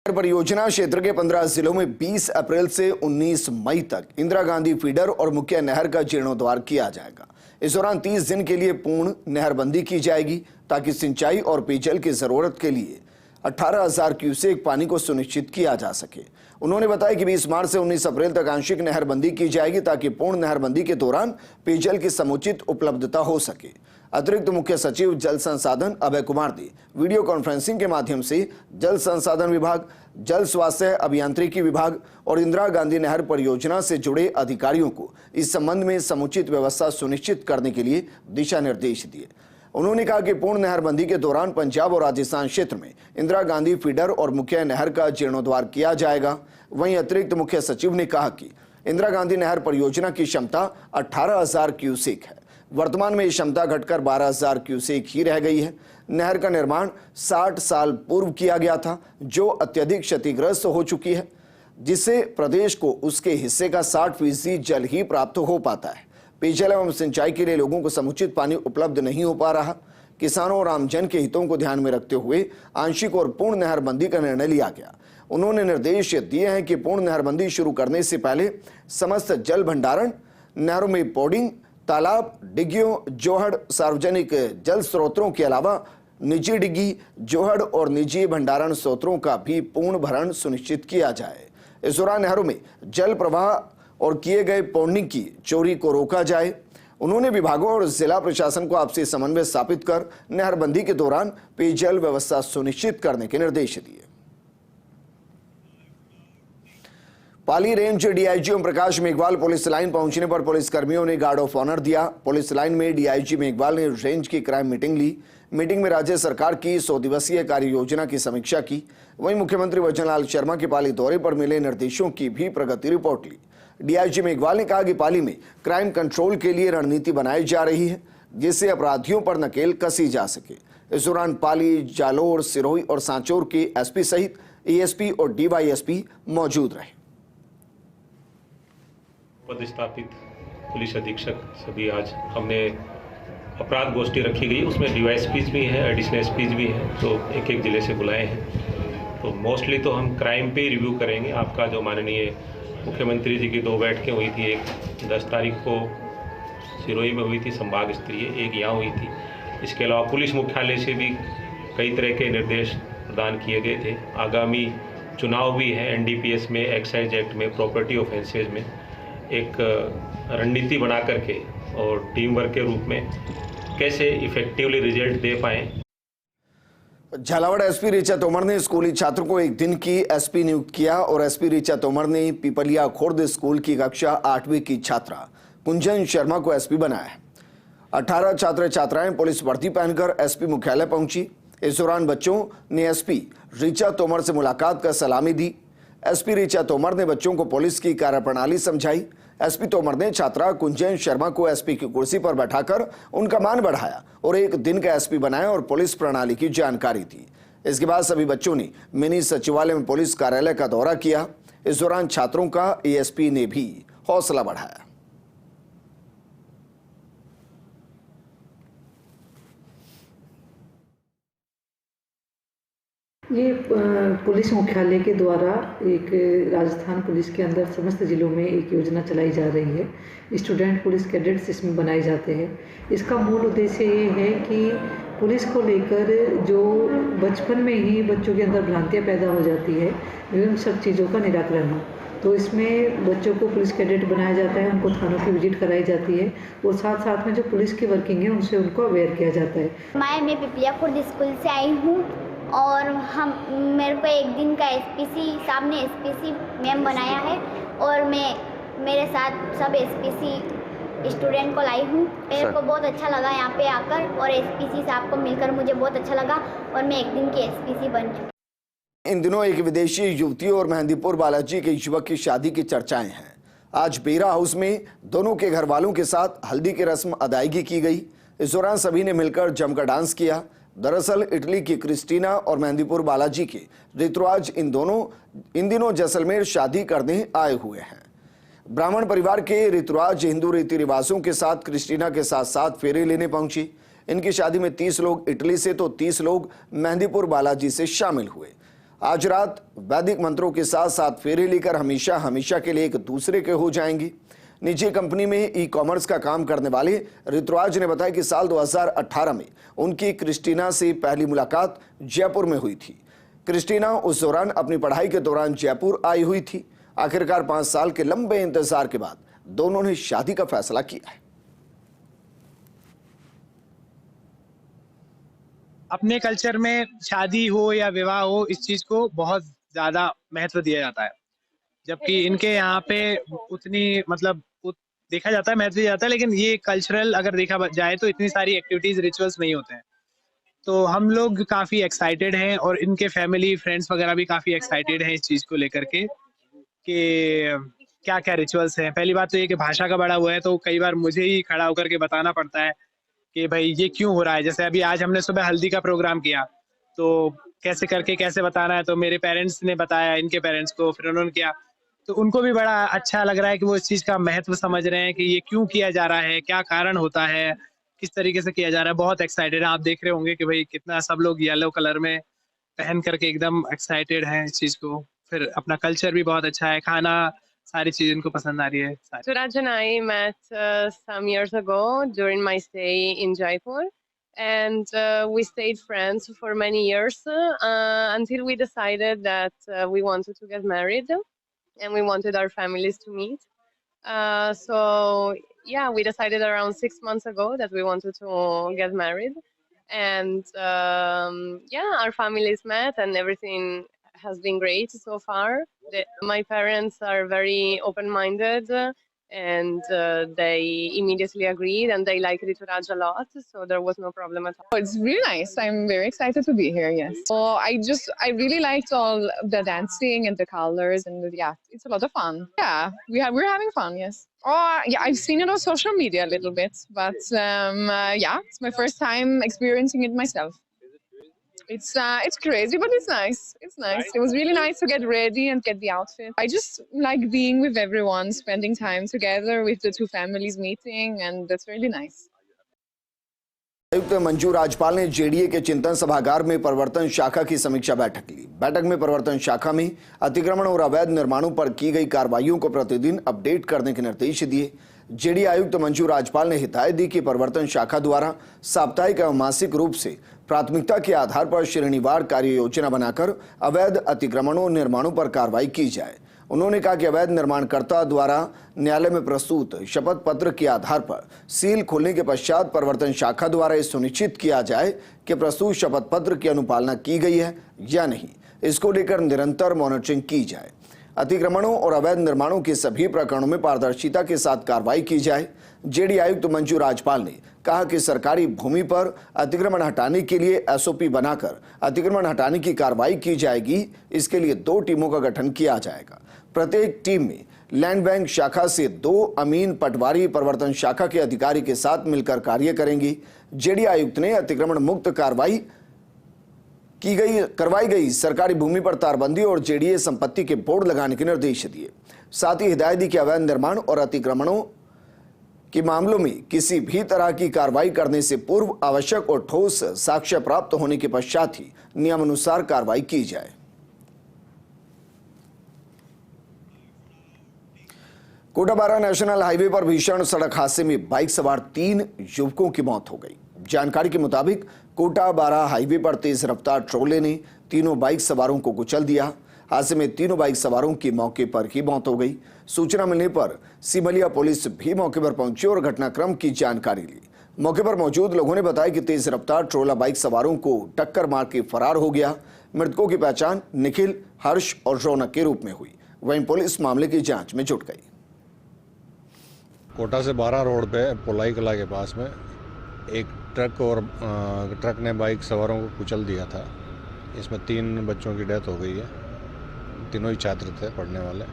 परियोजना क्षेत्र के 15 जिलों में 20 अप्रैल से 19 मई तक इंदिरा गांधी फीडर और मुख्य नहर का जीर्णोद्धार किया जाएगा। इस दौरान 30 दिन के लिए पूर्ण नहरबंदी की जाएगी ताकि सिंचाई और पेयजल की जरूरत के लिए 18,000 क्यूसेक पानी को सुनिश्चित किया जा सके। उन्होंने बताया कि 20 मार्च से 19 अप्रैल तक आंशिक नहरबंदी की जाएगी ताकि पूर्ण नहरबंदी के दौरान पेयजल की समुचित उपलब्धता हो सके। अतिरिक्त मुख्य सचिव जल संसाधन अभय कुमार ने वीडियो कॉन्फ्रेंसिंग के माध्यम से जल संसाधन विभाग, जल स्वास्थ्य अभियांत्रिकी विभाग और इंदिरा गांधी नहर परियोजना से जुड़े अधिकारियों को इस संबंध में समुचित व्यवस्था सुनिश्चित करने के लिए दिशा निर्देश दिए। उन्होंने कहा कि पूर्ण नहरबंदी के दौरान पंजाब और राजस्थान क्षेत्र में इंदिरा गांधी फीडर और मुख्य नहर का जीर्णोद्धार किया जाएगा। वहीं अतिरिक्त मुख्य सचिव ने कहा कि इंदिरा गांधी नहर परियोजना की क्षमता 18,000 क्यूसेक है। वर्तमान में ये क्षमता घटकर 12,000 क्यूसेक ही रह गई है। नहर का निर्माण 60 साल पूर्व किया गया था, जो अत्यधिक क्षतिग्रस्त हो चुकी है, जिससे प्रदेश को उसके हिस्से का 60% जल ही प्राप्त हो पाता है। पेयजल एवं सिंचाई के लिए लोगों को समुचित पानी उपलब्ध नहीं हो पा रहा। किसानों और आमजन के हितों को ध्यान में रखते हुए आंशिक और पूर्ण नहरबंदी का निर्णय लिया गया। उन्होंने निर्देश दिए हैं कि पूर्ण नहरबंदी शुरू करने से पहले समस्त जल भंडारण, नहरों में पोडिंग, तालाब, डिग्गियों, जोहड़, सार्वजनिक जल स्रोतों के अलावा निजी डिग्गी, जोहड़ और निजी भंडारण स्रोतों का भी पूर्ण भरण सुनिश्चित किया जाए। इस दौरान नहरों में जल प्रवाह और किए गए पोडिंग की चोरी को रोका जाए। उन्होंने विभागों और जिला प्रशासन को आपसी समन्वय स्थापित कर नहरबंदी के दौरान पेयजल व्यवस्था सुनिश्चित करने के निर्देश दिए। पाली range DIG Om Prakash Meghwal police line पहुंचने पर पुलिस कर्मियों ने गार्ड ऑफ ऑनर दिया। पुलिस लाइन में डीआईजी मेघवाल ने रेंज की क्राइम मीटिंग ली। मीटिंग में राज्य सरकार की 100 दिवसीय कार्य योजना की समीक्षा की। वहीं मुख्यमंत्री वचनलाल शर्मा के पाली दौरे पर मिले निर्देशों की भी प्रगति रिपोर्ट ली। डीआईजी मेघवाल ने कहा कि पाली में क्राइम कंट्रोल के लिए रणनीति बनाई जा रही है, जिससे अपराधियों पर नकेल कसी जा सके। इस दौरान पाली, जालोर, सिरोही और सांचौर के एसपी सहित एएसपी और डीवाईएसपी मौजूद रहे। पदस्थापित पुलिस अधीक्षक सभी आज हमने अपराध गोष्ठी रखी गई, उसमें डीवाईएसपीज भी हैं, एडिशनल एसपीज भी हैं, तो एक एक जिले से बुलाए हैं। तो मोस्टली तो हम क्राइम पे रिव्यू करेंगे। आपका जो माननीय मुख्यमंत्री जी की 2 बैठकें हुई थी, एक 10 तारीख को सिरोही में हुई थी संभाग स्तरीय, एक यहाँ हुई थी। इसके अलावा पुलिस मुख्यालय से भी कई तरह के निर्देश प्रदान किए गए थे। आगामी चुनाव भी है, एनडीपीएस में, एक्साइज एक्ट में, प्रॉपर्टी ऑफेंसेज में एक रणनीति बना करके और टीम वर्क के रूप में कैसे इफेक्टिवली रिजल्ट दे पाएं। झालावाड़ एसपी ऋचा तोमर ने स्कूली छात्रों को 1 दिन की एसपी नियुक्त किया और एसपी ऋचा तोमर ने पिपलिया खुर्द स्कूल की कक्षा 8वीं की छात्रा कुंजन शर्मा को एसपी बनाया है। 18 छात्र छात्राएं पुलिस वर्दी पहनकर एसपी मुख्यालय पहुंची। इस दौरान बच्चों ने एसपी ऋचा तोमर से मुलाकात कर सलामी दी। एसपी ऋचा तोमर ने बच्चों को पुलिस की कार्यप्रणाली समझाई। एसपी तोमर ने छात्रा कुंजन शर्मा को एसपी की कुर्सी पर बैठाकर उनका मान बढ़ाया और 1 दिन का एसपी बनाया और पुलिस प्रणाली की जानकारी दी। इसके बाद सभी बच्चों ने मिनी सचिवालय में पुलिस कार्यालय का दौरा किया। इस दौरान छात्रों का एएसपी ने भी हौसला बढ़ाया। ये पुलिस मुख्यालय के द्वारा एक राजस्थान पुलिस के अंदर समस्त जिलों में एक योजना चलाई जा रही है। स्टूडेंट पुलिस कैडेट्स इसमें बनाए जाते हैं। इसका मूल उद्देश्य ये है कि पुलिस को लेकर जो बचपन में ही बच्चों के अंदर भ्रांतियाँ पैदा हो जाती है, उन सब चीज़ों का निराकरण हो। तो इसमें बच्चों को पुलिस कैडेट बनाया जाता है, उनको थानों की विजिट कराई जाती है और साथ साथ में जो पुलिस की वर्किंग है उनसे उनको अवेयर किया जाता है। मैं पिपलिया खुर्द स्कूल से आई हूँ और मेरे को 1 दिन का एसपीसी साहब ने एसपीसी मैम बनाया है और मैं मेरे साथ सब एसपीसी स्टूडेंट को लाई हूँ। मेरे को बहुत अच्छा लगा यहाँ पे आकर और एसपीसी साहब को मिलकर मुझे बहुत अच्छा लगा और मैं 1 दिन की एसपीसी बन चुकी। इन दिनों एक विदेशी युवती और मेहंदीपुर बालाजी के युवक की शादी की चर्चाएं हैं। आज बेरा हाउस में दोनों के घर वालों के साथ हल्दी की रस्म अदायगी की गई। इस दौरान सभी ने मिलकर जमकर डांस किया। दरअसल इटली की क्रिस्टीना और मेहंदीपुर बालाजी के ऋतुराज इन दिनों जैसलमेर शादी करने आए हुए हैं। ब्राह्मण परिवार के ऋतुराज हिंदू रीति रिवाजों के साथ क्रिस्टीना के साथ साथ फेरे लेने पहुंची। इनकी शादी में 30 लोग इटली से तो 30 लोग मेहंदीपुर बालाजी से शामिल हुए। आज रात वैदिक मंत्रों के साथ साथ फेरे लेकर हमेशा हमेशा के लिए एक दूसरे के हो जाएंगी। निजी कंपनी में ई-कॉमर्स का काम करने वाले ऋतुराज ने बताया कि साल 2018 में उनकी क्रिस्टीना से पहली मुलाकात जयपुर में हुई थी। क्रिस्टीना उस दौरान अपनी पढ़ाई के दौरान जयपुर आई हुई थी। आखिरकार 5 साल के लंबे इंतजार के बाद दोनों ने शादी का फैसला किया है। अपने कल्चर में शादी हो या विवाह हो, इस चीज को बहुत ज्यादा महत्व दिया जाता है, जबकि इनके यहाँ पे उतनी देखा जाता है, महत्व दिया जाता है, लेकिन ये कल्चरल अगर देखा जाए तो इतनी सारी एक्टिविटीज, रिचुअल्स नहीं होते हैं। तो हम लोग काफी एक्साइटेड हैं और इनके फैमिली फ्रेंड्स वगैरह भी काफी एक्साइटेड हैं इस चीज को लेकर के कि क्या क्या रिचुअल्स हैं। पहली बात तो ये कि भाषा का बड़ा हुआ है, तो कई बार मुझे ही खड़ा होकर के बताना पड़ता है कि भाई ये क्यों हो रहा है। जैसे अभी आज हमने सुबह हल्दी का प्रोग्राम किया, तो कैसे करके कैसे बताना है, तो मेरे पेरेंट्स ने बताया इनके पेरेंट्स को, फिर उन्होंने किया, तो उनको भी बड़ा अच्छा लग रहा है कि वो इस चीज का महत्व समझ रहे हैं कि ये क्यों किया जा रहा है, क्या कारण होता है, किस तरीके से किया जा रहा है। बहुत एक्साइटेड है। आप देख रहे होंगे कि भाई कितना सब लोग येलो कलर में पहन करके एकदम एक्साइटेड हैं इस चीज को। फिर अपना कल्चर भी बहुत अच्छा है, खाना, सारी चीज इनको पसंद आ रही है। Suraj and I met some years ago during my stay in Jaipur, and we stayed friends for many years until we decided that we wanted to get married and we wanted our families to meet. So yeah, we decided around 6 months ago that we wanted to get married, and yeah, our families met and everything has been great so far. My parents are very open-minded and they immediately agreed, and they like Rituraj a lot, so there was no problem at all. Oh, it's really nice. I'm very excited to be here, yes. Oh, I really liked all the dancing and the colors, and yeah, it's a lot of fun. Yeah, we're having fun, yes. Oh, yeah, I've seen it on social media a little bit, but yeah, it's my first time experiencing it myself. It's crazy, but it's nice. It's nice. It was really nice to get ready and get the outfit. I just like being with everyone, spending time together with the two families meeting, and that's really nice. आयुक्त मंजू राजपाल ने जेडीए के चिंतन सभागार में प्रवर्तन शाखा की समीक्षा बैठक ली। बैठक में प्रवर्तन शाखा में अतिक्रमण और अवैध निर्माणों पर की गई कार्रवाइयों को प्रतिदिन अपडेट करने के निर्देश दिए। जेडीए आयुक्त मंजू राजपाल ने हिदायत दी कि प्रवर्तन शाखा द्वारा साप्ताहिक एवं मासिक रूप से प्राथमिकता के आधार पर श्रेणीवार कार्य योजना बनाकर अवैध अतिक्रमणों निर्माणों पर कार्रवाई की जाए। उन्होंने कहा कि अवैध निर्माणकर्ता द्वारा न्यायालय में प्रस्तुत शपथ पत्र के आधार पर सील खोलने के पश्चात प्रवर्तन शाखा द्वारा यह सुनिश्चित किया जाए कि प्रस्तुत शपथ पत्र की अनुपालना की गई है या नहीं। इसको लेकर निरंतर मॉनिटरिंग की जाए। अतिक्रमणों और अवैध निर्माणों के सभी प्रकरणों में पारदर्शिता के साथ कार्रवाई की जाए। जेडीए आयुक्त मंजू राजपाल ने कहा कि सरकारी भूमि पर अतिक्रमण हटाने के लिए एसओपी बनाकर अतिक्रमण हटाने की कार्रवाई की जाएगी। इसके लिए 2 टीमों का गठन किया जाएगा। प्रत्येक टीम में लैंड बैंक शाखा से 2 अमीन पटवारी प्रवर्तन शाखा के अधिकारी के साथ मिलकर कार्य करेंगी। जेडीए आयुक्त ने अतिक्रमण मुक्त करवाई गई सरकारी भूमि पर तारबंदी और जेडीए संपत्ति के बोर्ड लगाने के निर्देश दिए। साथ ही हिदायत दी कि अवैध निर्माण और अतिक्रमणों के मामलों में किसी भी तरह की कार्रवाई करने से पूर्व आवश्यक और ठोस साक्ष्य प्राप्त होने के पश्चात ही नियमानुसार कार्रवाई की जाए। कोटा-बारा नेशनल हाईवे पर भीषण सड़क हादसे में बाइक सवार 3 युवकों की मौत हो गई। जानकारी के मुताबिक कोटा-बारा हाईवे पर तेज रफ्तार ट्रोले ने तीनों बाइक सवारों को कुचल दिया। हादसे में तीनों बाइक सवारों की मौके पर ही मौत हो गई। सूचना मिलने पर सिमलिया पुलिस भी मौके पर पहुंची और घटनाक्रम की जानकारी ली। मौके पर मौजूद लोगों ने बताया कि तेज रफ्तार ट्रोला बाइक सवारों को टक्कर मार के फरार हो गया। मृतकों की पहचान निखिल, हर्ष और रौनक के रूप में हुई। वहीं पुलिस मामले की जांच में जुट गई। कोटा से 12 रोड पे पोलाई कला के पास में एक ट्रक ने बाइक सवारों को कुचल दिया था। इसमें 3 बच्चों की डेथ हो गई है। तीनों ही छात्र थे, पढ़ने वाले।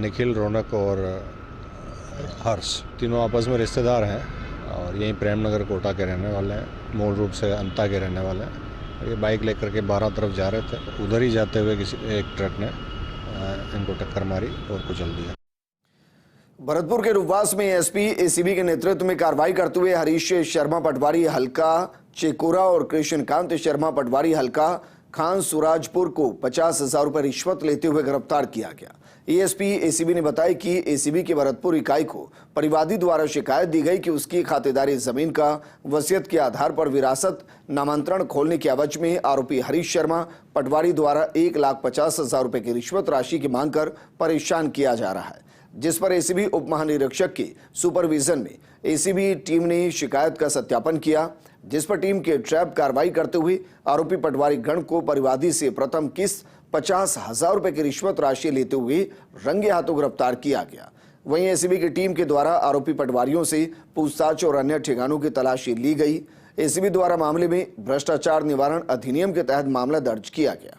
निखिल, रौनक और हर्ष, तीनों आपस में रिश्तेदार हैं। और यहीं प्रेमनगर कोटा के रहने वाले हैं, मूल रूप से अंता के रहने वाले हैं। ये बाइक लेकर के 12 तरफ जा रहे थे, उधर ही जाते हुए किसी एक ट्रक ने इनको टक्कर मारी और कुचल दिया। भरतपुर के रूपवास में एसपी एसीबी के नेतृत्व में कार्रवाई करते हुए हरीश शर्मा पटवारी हल्का चेकोरा और कृष्णकांत शर्मा पटवारी हल्का खान सुराजपुर को 50,000 रुपए रिश्वत लेते हुए गिरफ्तार किया गया। एएसपी एसीबी ने बताया कि एसीबी की भरतपुर इकाई को परिवादी द्वारा शिकायत दी गई कि उसकी खातेदारी जमीन का वसीयत के आधार पर विरासत नामांतरण खोलने के एवज में आरोपी हरीश शर्मा पटवारी द्वारा 1,50,000 रुपए की रिश्वत राशि की मांग कर परेशान किया जा रहा है, जिस पर एसीबी उप महानिरीक्षक के सुपरविजन में एसीबी टीम ने शिकायत का सत्यापन किया, जिस पर टीम के ट्रैप कार्रवाई करते हुए आरोपी पटवारी गण को परिवादी से प्रथम किस्त 50,000 रुपए की रिश्वत राशि लेते हुए रंगे हाथों गिरफ्तार किया गया। वहीं एसीबी की टीम के द्वारा आरोपी पटवारियों से पूछताछ और अन्य ठिकानों की तलाशी ली गई। एसीबी द्वारा मामले में भ्रष्टाचार निवारण अधिनियम के तहत मामला दर्ज किया गया।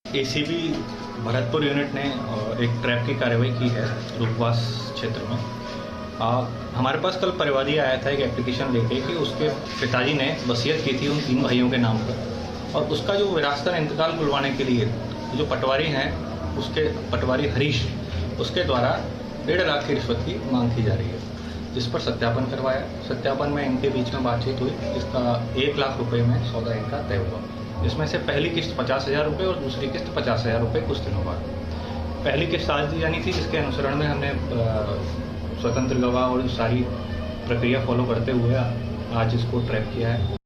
एसीबी भरतपुर यूनिट ने एक ट्रैप की कार्रवाई की है रूपवास क्षेत्र में। हमारे पास कल परिवादी आया था एक एप्लीकेशन लेके कि उसके पिताजी ने वसीयत की थी उन 3 भाइयों के नाम पर, और उसका जो विरासतन इंतकाल खुलवाने के लिए जो पटवारी हैं उसके पटवारी हरीश उसके द्वारा 1.5 लाख की रिश्वत की मांग की जा रही है, जिस पर सत्यापन करवाया। सत्यापन में इनके बीच में बातचीत हुई, इसका 1 लाख रुपये में सौदा इनका तय हुआ। इसमें से पहली किस्त 50,000 रुपये और दूसरी किस्त 50,000 रुपये कुछ दिनों बाद। पहली किस्त आज दी जानी थी, जिसके अनुसरण में हमने स्वतंत्र गवाह और सारी प्रक्रिया फॉलो करते हुए आज इसको ट्रैप किया है।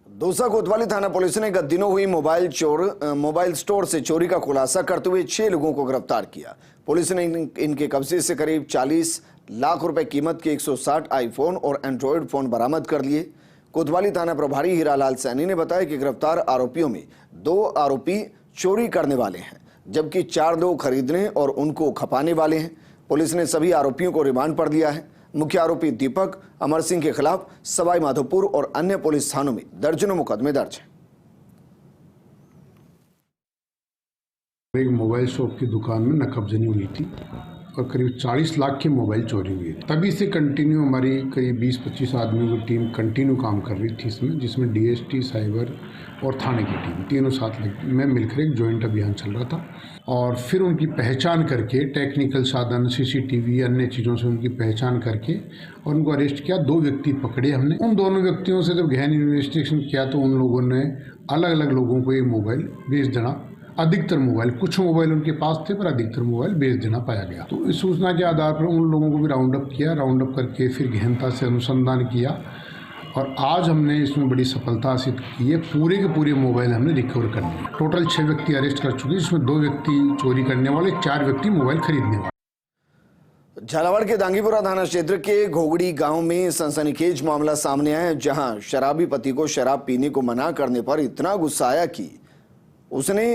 दौसा कोतवाली थाना पुलिस ने गत दिनों हुई मोबाइल स्टोर से चोरी का खुलासा करते हुए 6 लोगों को गिरफ्तार किया। पुलिस ने इनके कब्जे से करीब 40 लाख रुपए कीमत के 160 आईफोन और एंड्रॉयड फोन बरामद कर लिए। कोतवाली थाना प्रभारी हीरालाल सैनी ने बताया कि गिरफ्तार आरोपियों में 2 आरोपी चोरी करने वाले हैं, जबकि 4 लोग खरीदने और उनको खपाने वाले हैं। पुलिस ने सभी आरोपियों को रिमांड पर लिया है। मुख्य आरोपी दीपक अमर सिंह के खिलाफ सवाई माधोपुर और अन्य पुलिस थानों में दर्जनों मुकदमे दर्ज हैं। एक मोबाइल शॉप की दुकान में नकबजनी हुई थी और करीब 40 लाख की मोबाइल चोरी हुई थी। तभी से कंटिन्यू हमारी करीब 20-25 आदमियों की टीम कंटिन्यू काम कर रही थी इसमें, जिसमें डीएसटी, साइबर और थाने की टीम तीनों साथ में मिलकर एक जॉइंट अभियान चल रहा था। और फिर उनकी पहचान करके टेक्निकल साधन, सीसीटीवी, अन्य चीज़ों से उनकी पहचान करके और उनको अरेस्ट किया। 2 व्यक्ति पकड़े हमने। उन दोनों व्यक्तियों से जब गहन इन्वेस्टिगेशन किया तो उन लोगों ने अलग अलग लोगों को ये मोबाइल बेच देना, अधिकतर मोबाइल, कुछ मोबाइल उनके पास थे पर अधिकतर मोबाइल बेच देना पाया गया। तो इस सूचना के आधार पर उन लोगों को भी राउंड अप किया। राउंड अप करके फिर गहनता से अनुसंधान किया और आज हमने इसमें बड़ी सफलता हासिल की है। पूरे के पूरे मोबाइल हमने रिकवर कर लिए। टोटल 6 व्यक्ति अरेस्ट कर चुके हैं, जिसमें 2 व्यक्ति चोरी करने वाले, 4 व्यक्ति मोबाइल खरीदने वाले। झालावाड़ के दांगीपुरा थाना क्षेत्र के घोगड़ी गांव में सनसनीखेज मामला सामने आया है, जहां शराबी पति को शराब पीने को मना करने पर इतना गुस्सा आया कि उसने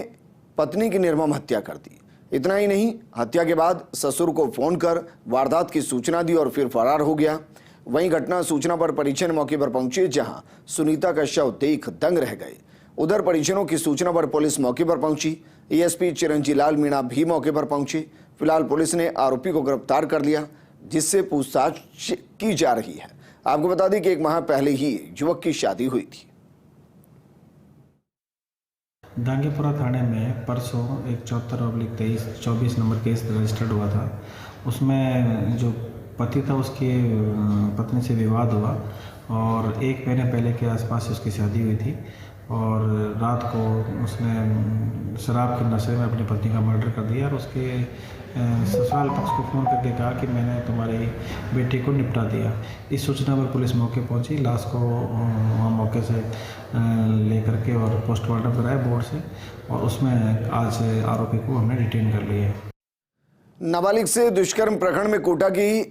पत्नी की निर्मम हत्या कर दी। इतना ही नहीं, हत्या के बाद ससुर को फोन कर वारदात की सूचना दी और फिर फरार हो गया। वहीं घटना सूचना पर परिजन मौके पर पहुंचे, जहां सुनीता का शव देख दंग रह गए। उधर परिजनों की सूचना पर पुलिस मौके पर पहुंची। एएसपी चिरंजी लाल मीणा भी मौके पर पहुंचे। फिलहाल पुलिस ने आरोपी को गिरफ्तार कर लिया, जिससे पूछताछ की जा रही है। आपको बता दें कि 1 माह पहले ही युवक की शादी हुई थी। दांगीपुरा थाने में परसों एक 74/23-24 नंबर केस रजिस्टर्ड हुआ था। उसमें जो पति था उसकी पत्नी से विवाद हुआ और 1 महीने पहले के आसपास उसकी शादी हुई थी और रात को उसने शराब के नशे में अपनी पत्नी का मर्डर कर दिया और उसके ससुराल पक्ष को फ़ोन करके कहा कि मैंने तुम्हारी बेटी को निपटा दिया। इस सूचना पर पुलिस मौके पहुंची। लाश को वहाँ मौके से लेकर के और पोस्टमार्टम कराया बोर्ड से, और उसमें आज आरोपी को हमने डिटेन कर लिया है। नाबालिग से दुष्कर्म प्रकरण में कोटा की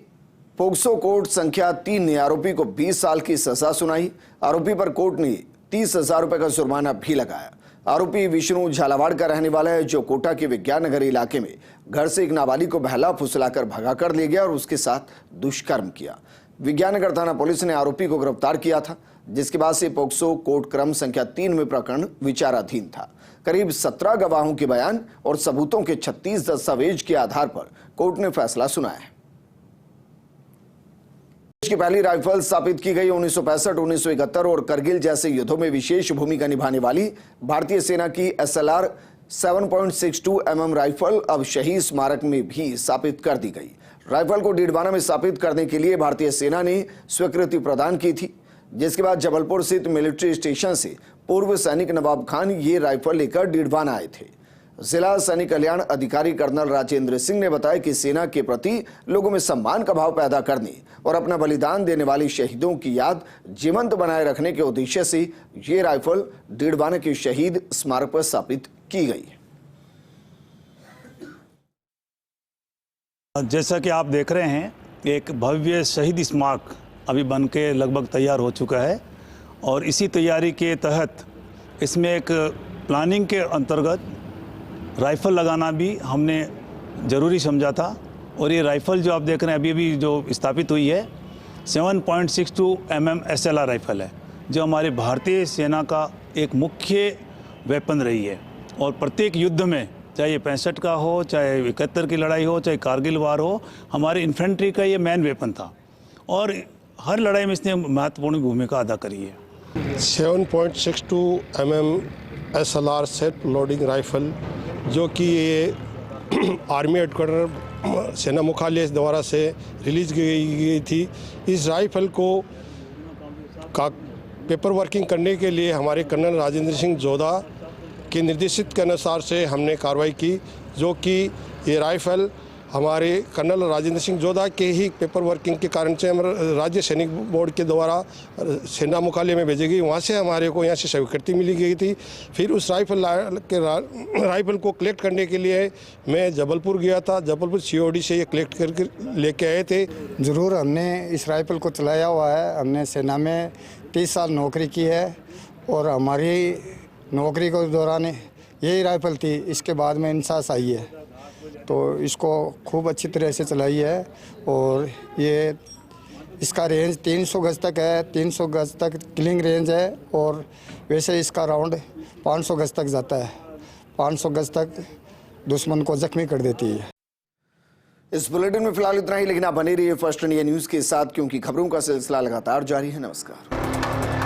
पोक्सो कोर्ट संख्या 3 ने आरोपी को 20 साल की सजा सुनाई। आरोपी पर कोर्ट ने 30,000 रुपए का जुर्माना भी लगाया। आरोपी विष्णु झालावाड़ का रहने वाला है, जो कोटा के विज्ञान नगर इलाके में घर से एक नाबालिग को बहला फुसलाकर भगा कर ले गया और उसके साथ दुष्कर्म किया। विज्ञान नगर थाना पुलिस ने आरोपी को गिरफ्तार किया था। जिसके बाद से पोक्सो कोर्ट क्रम संख्या 3 में प्रकरण विचाराधीन था। करीब 17 गवाहों के बयान और सबूतों के 36 दस्तावेज के आधार पर कोर्ट ने फैसला सुनाया है। देश की पहली राइफल स्थापित की गई 1965, 1971 और करगिल जैसे युद्धों में विशेष भूमिका निभाने वाली भारतीय सेना की SLR 7.62 mm राइफल अब शहीद स्मारक में भी स्थापित कर दी गई। राइफल को डीडवाना में स्थापित करने के लिए भारतीय सेना ने स्वीकृति प्रदान की थी, जिसके बाद जबलपुर स्थित मिलिट्री स्टेशन से पूर्व सैनिक नवाब खान ये राइफल लेकर डीडवाना आए थे। जिला सैनिक कल्याण अधिकारी कर्नल राजेंद्र सिंह ने बताया कि सेना के प्रति लोगों में सम्मान का भाव पैदा करने और अपना बलिदान देने वाले शहीदों की याद जीवंत बनाए रखने के उद्देश्य से ये राइफल डीडवाना के शहीद स्मारक पर स्थापित की गई है। जैसा कि आप देख रहे हैं, एक भव्य शहीद स्मारक अभी बन के लगभग तैयार हो चुका है और इसी तैयारी के तहत इसमें एक प्लानिंग के अंतर्गत राइफ़ल लगाना भी हमने ज़रूरी समझा था। और ये राइफ़ल जो आप देख रहे हैं अभी जो स्थापित हुई है 7.62 mm SLR राइफ़ल है, जो हमारे भारतीय सेना का एक मुख्य वेपन रही है। और प्रत्येक युद्ध में, चाहे ये 65 का हो, चाहे 71 की लड़ाई हो, चाहे कारगिल वार हो, हमारे इन्फेंट्री का ये मेन वेपन था और हर लड़ाई में इसने महत्वपूर्ण भूमिका अदा करी है। 7.62 mm SLR self loading rifle, जो कि ये आर्मी हेडक्वार्टर सेना मुख्यालय द्वारा से रिलीज की गई थी। इस राइफल को पेपर वर्किंग करने के लिए हमारे कर्नल राजेंद्र सिंह जोधा के निर्देशित के अनुसार से हमने कार्रवाई की, जो कि ये राइफल हमारे कर्नल राजेंद्र सिंह जोधा के ही पेपर वर्किंग के कारण से हमारे राज्य सैनिक बोर्ड के द्वारा सेना मुख्यालय में भेजी गई। वहाँ से हमारे को यहाँ से स्वीकृति मिली गई थी। फिर उस राइफल को कलेक्ट करने के लिए मैं जबलपुर गया था। जबलपुर COD से ये कलेक्ट करके लेके आए थे। ज़रूर हमने इस राइफल को चलाया हुआ है। हमने सेना में 30 साल नौकरी की है और हमारी नौकरी के दौरान यही राइफल थी। इसके बाद में इंसास आई है तो इसको खूब अच्छी तरह से चलाई है और ये इसका रेंज 300 गज तक है। 300 गज तक किलिंग रेंज है और वैसे इसका राउंड 500 गज तक जाता है। 500 गज तक दुश्मन को जख्मी कर देती है। इस बुलेटिन में फिलहाल इतना ही, लेकिन आप बने रहिए फर्स्ट इंडिया न्यूज़ के साथ, क्योंकि खबरों का सिलसिला लगातार जारी है। नमस्कार।